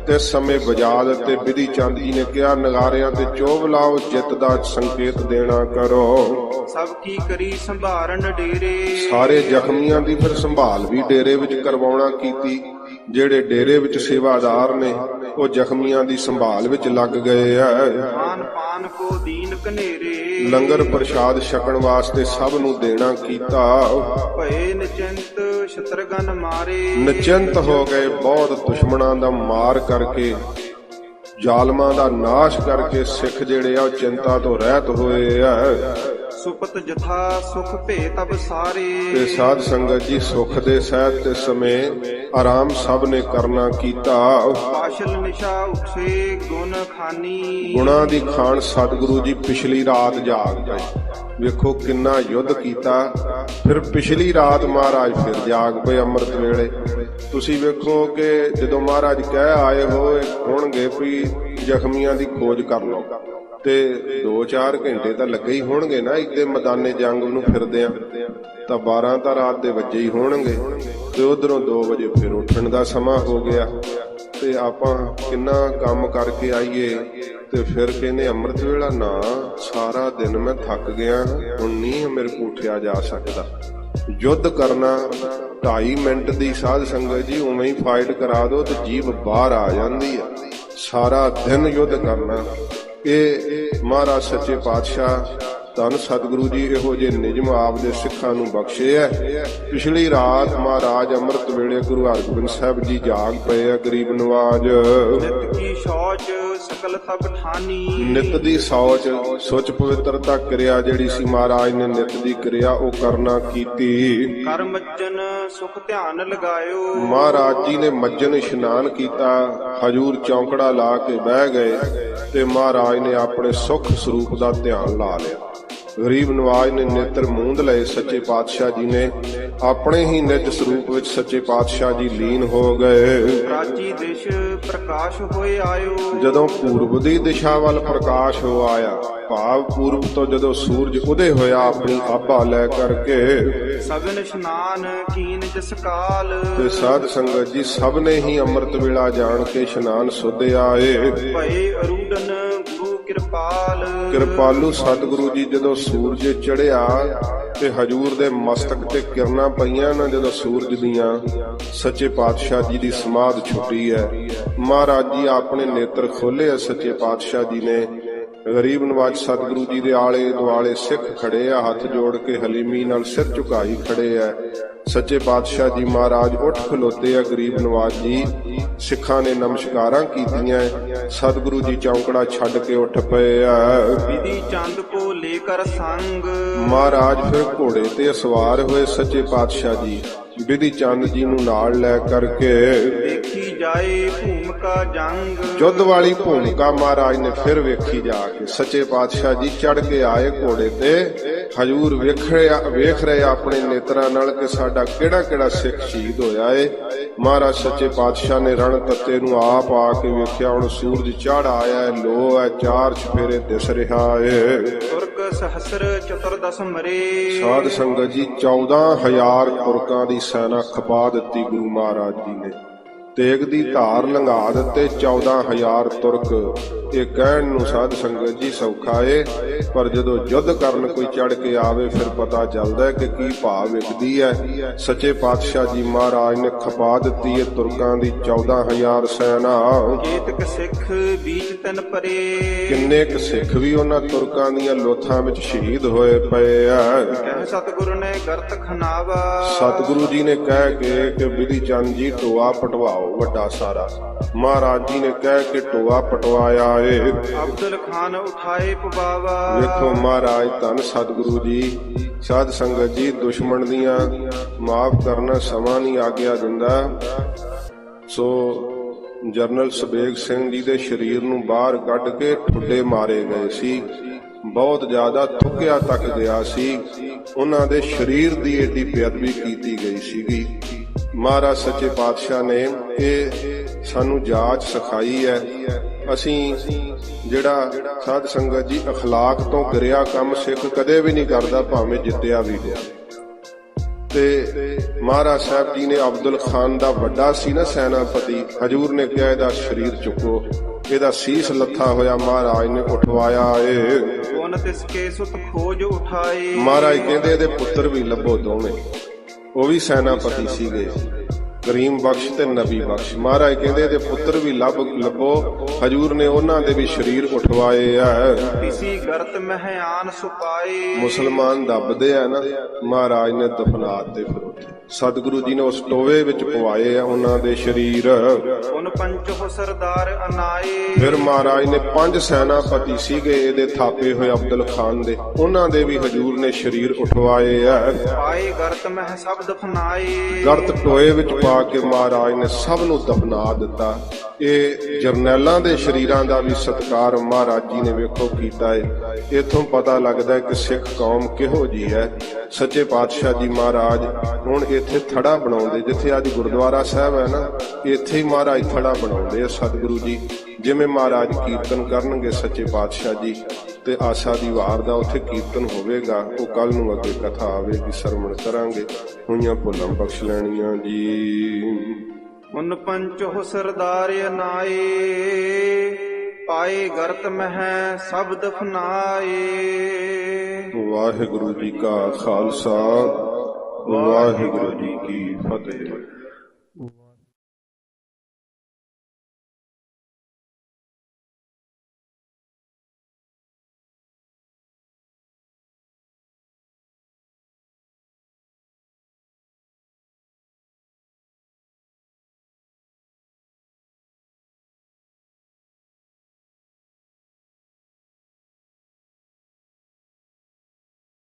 ਤੇ ਸਮੇਂ ਵਜਾ ਦਿੱਤੇ। ਬਿਧੀ ਚੰਦ ਜੀ ਨੇ ਕਿਹਾ ਨਗਾਰਿਆਂ ਤੇ ਚੋਭ ਲਾਓ ਜਿੱਤ ਦਾ ਸੰਕੇਤ ਦੇਣਾ ਕਰੋ। ਸਭ ਕੀ ਕਰੀ ਸੰਭਾਰਨ ਡੇਰੇ। ਸਾਰੇ ਜ਼ਖਮੀਆਂ ਦੀ ਫਿਰ ਸੰਭਾਲ ਵੀ ਡੇਰੇ ਵਿੱਚ ਕਰਵਾਉਣਾ ਕੀਤੀ। ਜਿਹੜੇ ਡੇਰੇ ਵਿੱਚ ਸੇਵਾਦਾਰ ਨੇ ਉਹ ਜ਼ਖਮੀਆਂ ਦੀ ਸੰਭਾਲ ਵਿੱਚ ਲੱਗ ਗਏ ਆ। ਖਾਨ ਪਾਨ ਕੋ ਦੀਨ ਕਨੇਰੇ। ਲੰਗਰ ਪ੍ਰਸ਼ਾਦ ਛਕਣ ਵਾਸਤੇ ਸਭ ਨੂੰ ਦੇਣਾ ਕੀਤਾ। ਭਏ ਨਿਚਿੰਤ ਸ਼ਤਰਗਨ ਮਾਰੇ। ਨਿਚਿੰਤ ਹੋ ਗਏ ਬਹੁਤ ਦੁਸ਼ਮਣਾਂ ਦਾ ਮਾਰ ਕਰਕੇ ਜ਼ਾਲਮਾਂ ਦਾ ਨਾਸ਼ ਕਰਕੇ ਸਿੱਖ ਜਿਹੜੇ ਆ ਉਹ ਚਿੰਤਾ ਤੋਂ ਰਹਿਤ ਹੋਏ ਆ। ਸੁਪਤ ਜਥਾ ਸੁਖ ਭੇ ਤਬ ਸਾਰੇ। ਤੇ ਸਾਧ ਸੰਗਤ ਜੀ ਸੁਖ ਦੇ ਸਹਿਤ ਤੇ ਸਮੇਂ ਆਰਾਮ ਸਭ ਨੇ ਕਰਨਾ ਕੀਤਾ। ਪਾਸ਼ਲ ਨਿਸ਼ਾ ਉਠੇ ਗੁਣ ਖਾਨੀ। ਗੁਣਾਂ ਦੀ ਖਾਨ ਸਤਿਗੁਰੂ ਜੀ ਪਿਛਲੀ ਰਾਤ ਜਾਗ ਗਏ। ਵੇਖੋ ਕਿੰਨਾ ਯੁੱਧ ਕੀਤਾ। ਫਿਰ ਪਿਛਲੀ ਰਾਤ ਮਹਾਰਾਜ ਫਿਰ ਜਾਗ ਪਏ ਅੰਮ੍ਰਿਤ ਵੇਲੇ। ਤੁਸੀਂ ਵੇਖੋ ਕਿ ਜਦੋਂ ਮਹਾਰਾਜ ਕਹਿ ਆਏ ਹੋਣਗੇ ਵੀ ਜ਼ਖਮੀਆਂ ਦੀ ਖੋਜ ਕਰ ਲਓ ਤੇ 2-4 ਘੰਟੇ ਤਾਂ ਲੱਗੇ ਹੀ ਹੋਣਗੇ ਨਾ ਇੱਦੇ ਮੈਦਾਨੇ ਜੰਗ ਨੂੰ ਫਿਰਦੇ ਆ ਤਾਂ 12 ਤਾਂ ਰਾਤ ਦੇ ਵੱਜੇ ਹੀ ਹੋਣਗੇ। ਤੇ ਉਧਰੋਂ 2 ਵਜੇ ਫਿਰ ਉੱਠਣ ਦਾ ਸਮਾਂ ਹੋ ਗਿਆ। ਤੇ ਆਪਾਂ ਕਿੰਨਾ ਕੰਮ ਕਰਕੇ ਆਈਏ ਤੇ ਫਿਰ ਕਹਿੰਦੇ ਅੰਮ੍ਰਿਤ ਵੇਲਾ ਨਾ ਸਾਰਾ ਦਿਨ ਮੈਂ ਥੱਕ ਗਿਆ ਹੁਣ ਨਹੀਂ ਮੇਰੇ ਕੋਲ ਉੱਠਿਆ ਜਾ ਸਕਦਾ। ਯੁੱਧ ਕਰਨਾ 2.5 ਮਿੰਟ ਦੀ ਸਾਧ ਸੰਗਤ ਜੀ ਉਵੇਂ ਹੀ ਫਾਈਟ ਕਰਾ ਦੋ ਤੇ ਜੀਭ ਬਾਹਰ ਆ ਜਾਂਦੀ ਆ। ਸਾਰਾ ਦਿਨ ਯੁੱਧ ਕਰਨਾ ਇਹ ਮਹਾਰਾਜ ਸੱਚੇ ਪਾਤਸ਼ਾਹ ਧੰਨ ਸਤਿਗੁਰੂ ਜੀ ਇਹੋ ਜਿਹੇ ਨਿਯਮ ਆਪ ਦੇ ਸਿੱਖਾਂ ਨੂੰ ਬਖਸ਼ੇ ਐ। ਪਿਛਲੀ ਰਾਤ ਮਹਾਰਾਜ ਅੰਮ੍ਰਿਤ ਵੇਲੇ ਗੁਰੂ ਹਰਗੋਬਿੰਦ ਸਾਹਿਬ ਜੀ ਜਾਗ ਪਏ ਆ ਗਰੀਬ ਨਵਾਜ। ਨਿਤ ਕੀ ਸੋਚ ਸਕਲ ਤਬ ਠਾਨੀ। ਨਿਤ ਦੀ ਸੋਚ ਸੁੱਚ ਪਵਿੱਤਰਤਾ ਕਿਰਿਆ ਜਿਹੜੀ ਸੀ ਮਹਾਰਾਜ ਨੇ ਨਿਤ ਦੀ ਕਿਰਿਆ ਉਹ ਕਰਨਾ ਕੀਤੀ। ਕਰ ਮੱਜਨ ਸੁਖ ਧਿਆਨ ਲਗਾਇਓ। ਮਹਾਰਾਜ ਜੀ ਨੇ ਮੱਜਨ ਇਸ਼ਨਾਨ ਕੀਤਾ। ਹਜੂਰ ਚੌਂਕੜਾ ਲਾ ਕੇ ਬਹਿ ਗਏ ਤੇ ਮਹਾਰਾਜ ਨੇ ਆਪਣੇ ਸੁਖ ਸਰੂਪ ਦਾ ਧਿਆਨ ਲਾ ਲਿਆ। ਗਰੀਬ ਨਵਾਜ ਨੇ ਨੇਤਰ ਮੂੰਦ ਲਏ। ਸੱਚੇ ਪਾਤਸ਼ਾਹ ਜੀ ਨੇ ਆਪਣੇ ਹੀ ਨਿਜ ਸਰੂਪ ਵਿੱਚ ਸੱਚੇ ਪਾਤਸ਼ਾਹ ਜੀ ਲੀਨ ਹੋ ਗਏ। ਪ੍ਰਾਚੀ ਦਿਸ਼ ਪ੍ਰਕਾਸ਼ ਹੋਏ ਆਇਓ। ਜਦੋਂ ਪੂਰਬ ਦੀ ਦਿਸ਼ਾ ਵੱਲ ਪ੍ਰਕਾਸ਼ ਹੋ ਆਇਆ ਭਾਵ ਪੂਰਬ ਤੋਂ ਜਦੋਂ ਸੂਰਜ ਉਦੇ ਹੋਇਆ ਆਪਣੀ ਆਭਾ ਲੈ ਕਰਕੇ। ਸਗਨ ਇਸ਼ਨਾਨ ਕੀਨ ਜਿਸ ਕਾਲ। ਤੇ ਸਾਧ ਸੰਗਤ ਜੀ ਸਭ ਨੇ ਹੀ ਅੰਮ੍ਰਿਤ ਵੇਲਾ ਜਾਣ ਕੇ ਇਸ਼ਨਾਨ ਸੁਧੇ ਆਏ। ਭਏ ਅਰੂਡਨ ਗੁਰੂ ਕਿਰਪਾਲ। ਕਿਰਪਾਲੂ ਸਤਿਗੁਰੂ ਜੀ ਜਦੋਂ ਸੂਰਜ ਚੜ੍ਹਿਆ ਤੇ ਹਜੂਰ ਦੇ ਮਸਤਕ ਤੇ ਕਿਰਨਾਂ ਪਈਆਂ ਨਾ ਜਦੋਂ ਸੂਰਜ ਦੀਆਂ ਸੱਚੇ ਪਾਤਸ਼ਾਹ ਜੀ ਦੀ ਸਮਾਧ ਛੁੱਟੀ ਹੈ। ਮਹਾਰਾਜ ਜੀ ਆਪਣੇ ਨੇਤਰ ਖੋਲੇ ਆ। ਸੱਚੇ ਪਾਤਸ਼ਾਹ ਜੀ ਨੇ ਗਰੀਬ ਨਵਾਜ ਸਤਿਗੁਰੂ ਜੀ ਦੇ ਆਲੇ ਦੁਆਲੇ ਸਿੱਖ ਖੜੇ ਆ ਹੱਥ ਜੋੜ ਕੇ ਹਲੀਮੀ ਨਾਲ ਸਿਰ ਝੁਕਾਈ ਖੜੇ ਆ। ਸੱਚੇ ਪਾਤਸ਼ਾਹ ਜੀ ਮਹਾਰਾਜ ਉੱਠ ਖਲੋਤੇ ਆ। ਗਰੀਬ ਨਵਾਜ ਜੀ ਸਿੱਖਾਂ ਨੇ ਨਮਸਕਾਰਾਂ ਕੀਤੀਆਂ। ਸਤਿਗੁਰੂ ਜੀ ਚੌਂਕੜਾ ਛੱਡ ਕੇ ਉੱਠ ਪਏ ਆ। ਵਿਧੀ ਚੰਦ ਕੋ ਲੇਕਰ ਸੰਗ ਮਹਾਰਾਜ ਫਿਰ ਘੋੜੇ ਤੇ ਸਵਾਰ ਹੋਏ ਸੱਚੇ ਪਾਤਸ਼ਾਹ ਜੀ ਵਿਧੀ ਚੰਦ ਜੀ ਨੂੰ ਨਾਲ ਲੈ ਕਰਕੇ ਦੇਖੀ ਜਾਏ ਭੂਮਿਕਾ ਜੰਗ ਯੁੱਧ ਵਾਲੀ ਭੂਮਿਕਾ ਮਹਾਰਾਜ ਨੇ ਫਿਰ ਵੇਖੀ ਜਾ ਕੇ। ਸੱਚੇ ਪਾਤਸ਼ਾਹ ਜੀ ਚੜ ਕੇ ਆਏ ਘੋੜੇ ਤੇ। ਹਜੂਰ ਵੇਖ ਰਹੇ ਆਪਣੇ ਨੇਤਰਾਂ ਨਾਲ ਕਿ ਸਾਡਾ ਕਿਹੜਾ ਕਿਹੜਾ ਸਿੱਖ ਸ਼ਹੀਦ ਹੋਇਆ ਏ। ਮਹਾਰਾਜ ਸੱਚੇ ਪਾਤਸ਼ਾਹ ਨੇ ਰਣ ਤੱਤੇ ਨੂੰ ਆਪ ਆ ਕੇ ਵੇਖਿਆ। ਹੁਣ ਸੂਰਜ ਚੜ ਆਇਆ ਏ, ਲੋ ਹੈ, ਚਾਰ ਚਫੇਰੇ ਦਿਸ ਰਿਹਾ ਏ। ਤੁਰਕ ਸਹਸਰ ਚਤੁਰਦਸ ਮਰੇ ਸਾਧ ਸੰਗਤ ਜੀ 14,000 ਤੁਰਕਾਂ ਦੀ ਸੈਨਾ ਖਪਾ ਦਿੱਤੀ ਗੁਰੂ ਮਹਾਰਾਜ ਜੀ ਨੇ। ਤੇਗ ਦੀ ਧਾਰ ਲੰਘਾ ਦਿੱਤੇ 14,000 ਤੁਰਕ। ਇਹ ਕਹਿਣ ਨੂੰ ਸਾਧ ਸੰਗਤ ਜੀ ਸੌਖਾ ਏ, ਪਰ ਜਦੋਂ ਯੁੱਧ ਕਰਨ ਕੋਈ ਚੜ ਕੇ ਆਵੇ ਫਿਰ ਪਤਾ ਚੱਲਦਾ ਹੈ ਕਿ ਕੀ ਭਾਵ ਵਿਕਦੀ ਹੈ। ਸੱਚੇ ਪਾਤਸ਼ਾਹ ਜੀ ਮਹਾਰਾਜ ਨੇ ਖਪਾ ਦਿੱਤੀ ਏ ਤੁਰਕਾਂ ਦੀ 14,000 ਸੈਨਾ। ਕੇਤਕ ਸਿੱਖ ਬੀਚ ਤਨ ਪਰੇ ਕਿੰਨੇ ਕੁ ਸਿੱਖ ਵੀ ਉਹਨਾਂ ਤੁਰਕਾਂ ਦੀਆਂ ਲੋਥਾਂ ਵਿੱਚ ਸ਼ਹੀਦ ਹੋਏ ਪਏ ਆ। ਕਹਿ ਸਤਿਗੁਰੂ ਨੇ ਗਰਤ ਖਨਾਵਾ ਸਤਿਗੁਰੂ ਜੀ ਨੇ ਕਹਿ ਕੇ ਕਿ ਵਿਧੀ ਚੰਦ ਜੀ ਟੋਆ ਪਟਵਾਓ ਵੱਡਾ ਸਾਰਾ। ਮਹਾਰਾਜ ਜੀ ਨੇ ਕਹਿ ਕੇ ਟੋਆ ਪਟਵਾਇਆ ਏ। ਅਬਦੁਲ ਖਾਨ ਉਠਾਏ ਪਵਾਵਾ ਵੇਖੋ ਮਹਾਰਾਜ ਧੰਨ ਸਤਿਗੁਰੂ ਜੀ। ਸਾਧ ਸੰਗਤ ਜੀ ਦੁਸ਼ਮਣ ਦੀਆਂ ਮਾਫ ਕਰਨਾ ਸਮਾਂ ਨਹੀਂ ਆਗਿਆ ਦਿੰਦਾ। ਸੋ ਜਰਨਲ ਸਬੇਗ ਸਿੰਘ ਜੀ ਦੇ ਸਰੀਰ ਨੂੰ ਬਾਹਰ ਕੱਢ ਕੇ ਠੁੱਡੇ ਮਾਰੇ ਗਏ ਸੀ। ਬਹੁਤ ਜ਼ਿਆਦਾ ਥੁੱਕਿਆ ਤੱਕ ਗਿਆ ਸੀ। ਉਹਨਾਂ ਦੇ ਸਰੀਰ ਦੀ ਏਡੀ ਬੇਅਦਬੀ ਕੀਤੀ ਗਈ ਸੀਗੀ। ਮਹਾਰਾਜ ਸੱਚੇ ਪਾਤਸ਼ਾਹ ਨੇ ਇਹ ਸਾਨੂੰ ਜਾਚ ਸਿਖਾਈ ਹੈ। ਅਸੀਂ ਜਿਹੜਾ ਸਾਧ ਸੰਗਤ ਜੀ ਅਖਲਾਕ ਤੋਂ ਗਿਰਿਆ ਕੰਮ ਸਿੱਖ ਕਦੇ ਵੀ ਨਹੀਂ ਕਰਦਾ, ਭਾਵੇਂ ਜਿੱਤਿਆ ਵੀ ਹੋਇਆ। ਤੇ ਮਹਾਰਾਜ ਸਾਹਿਬ ਜੀ ਨੇ ਅਬਦੁਲ ਖਾਨ ਦਾ ਵੱਡਾ ਸੀ ਨਾ ਸੈਨਾਪਤੀ, ਹਜੂਰ ਨੇ ਕਿਹਾ ਇਹਦਾ ਸਰੀਰ ਚੁੱਕੋ। ਇਹਦਾ ਸੀਸ ਲੱਥਾ ਹੋਇਆ ਮਹਾਰਾਜ ਨੇ ਉਠਵਾਇਆ ਏ। ਕੋਨ ਤਿਸਕੇ ਸੁਤ ਖੋਜ ਉਠਾਏ ਮਹਾਰਾਜ ਕਹਿੰਦੇ ਇਹਦੇ ਪੁੱਤਰ ਵੀ ਲੱਭੋ ਦੋਵੇਂ। ਉਹ ਵੀ ਸੈਨਾਪਤੀ ਸੀਗੇ, ਕਰੀਮ ਬਖਸ਼ ਤੇ ਨਬੀ ਬਖਸ਼। ਮਹਾਰਾਜ ਕਹਿੰਦੇ ਇਹਦੇ ਪੁੱਤਰ ਵੀ ਲੱਭੋ। ਹਜੂਰ ਨੇ ਉਹਨਾਂ ਦੇ ਵੀ ਸਰੀਰ ਉਠਵਾਏ ਆ। ਕਿਸੀ ਗਰਤ ਮਹਿਆਨ ਸੁਪਾਏ ਮੁਸਲਮਾਨ ਦੱਬਦੇ ਆ ਨਾ, ਮਹਾਰਾਜ ਨੇ ਦਫਨਾ ਦਿੱਤੇ। ਫਿਰ ਉੱਥੇ ਸਤਿਗੁਰੂ ਜੀ ਨੇ ਉਸ ਟੋਵੇ ਵਿੱਚ ਪਵਾਏ ਆ ਉਹਨਾਂ ਦੇ ਸਰੀਰ। ਉਨ ਪੰਚੋ ਸਰਦਾਰ ਅਨਾਏ ਫਿਰ ਮਹਾਰਾਜ ਨੇ 5 ਸੈਨਾਪਤੀ ਸੀਗੇ ਇਹਦੇ ਥਾਪੇ ਹੋਏ ਅਬਦੁਲ ਖਾਨ ਦੇ, ਉਹਨਾਂ ਦੇ ਵੀ ਹਜੂਰ ਨੇ ਸਰੀਰ ਉਠਵਾਏ ਆ। ਆਏ ਗਰਤ ਮਹਿ ਸਭ ਦਫਨਾਏ ਗਰਤ ਟੋਏ ਵਿੱਚ ਪਾ ਕੇ ਮਹਾਰਾਜ ਨੇ ਸਭ ਨੂੰ ਦਫਨਾ ਦਿੱਤਾ। ਇਹ ਜਰਨੈਲਾਂ ਦੇ ਸਰੀਰਾਂ ਦਾ ਵੀ ਸਤਿਕਾਰ ਮਹਾਰਾਜ ਜੀ ਨੇ ਵੇਖੋ ਕੀਤਾ ਹੈ। ਇਥੋਂ ਪਤਾ ਲੱਗਦਾ ਹੈ ਕਿ ਸਿੱਖ ਕੌਮ ਕਿਹੋ ਜੀ ਹੈ। ਸੱਚੇ ਪਾਤਸ਼ਾਹ ਜੀ ਮਹਾਰਾਜ ਹੁਣ ਇੱਥੇ ਥੜਾ ਬਣਾਉਂਦੇ, ਜਿੱਥੇ ਅੱਜ ਗੁਰਦੁਆਰਾ ਸਾਹਿਬ ਹੈ ਨਾ, ਇੱਥੇ ਹੀ ਮਹਾਰਾਜ ਥੜਾ ਬਣਾਉਂਦੇ ਆ ਸਤਿਗੁਰੂ ਜੀ। ਜਿਵੇਂ ਮਹਾਰਾਜ ਕੀਰਤਨ ਕਰਨਗੇ ਸੱਚੇ ਪਾਤਸ਼ਾਹ ਜੀ ਤੇ ਆਸਾ ਦੀ ਵਾਰ ਦਾ ਉੱਥੇ ਕੀਰਤਨ ਹੋਵੇਗਾ। ਉਹ ਕੱਲ ਨੂੰ ਅੱਗੇ ਕਥਾ ਆਵੇਗੀ, ਸਰਵਣ ਕਰਾਂਗੇ। ਹੋਈਆਂ ਭੁੱਲਾਂ ਬਖਸ਼ ਲੈਣੀਆਂ ਜੀ। ਉਨ ਪੰਚੋ ਸਰਦਾਰ ਅਨਾਏ ਪਾਏ ਗਰਤ ਮਹਿ ਸਭ ਦਫਨਾਏ। ਵਾਹਿਗੁਰੂ ਜੀ ਕਾ ਖਾਲਸਾ, ਵਾਹਿਗੁਰੂ ਜੀ ਕੀ ਫਤਿਹ।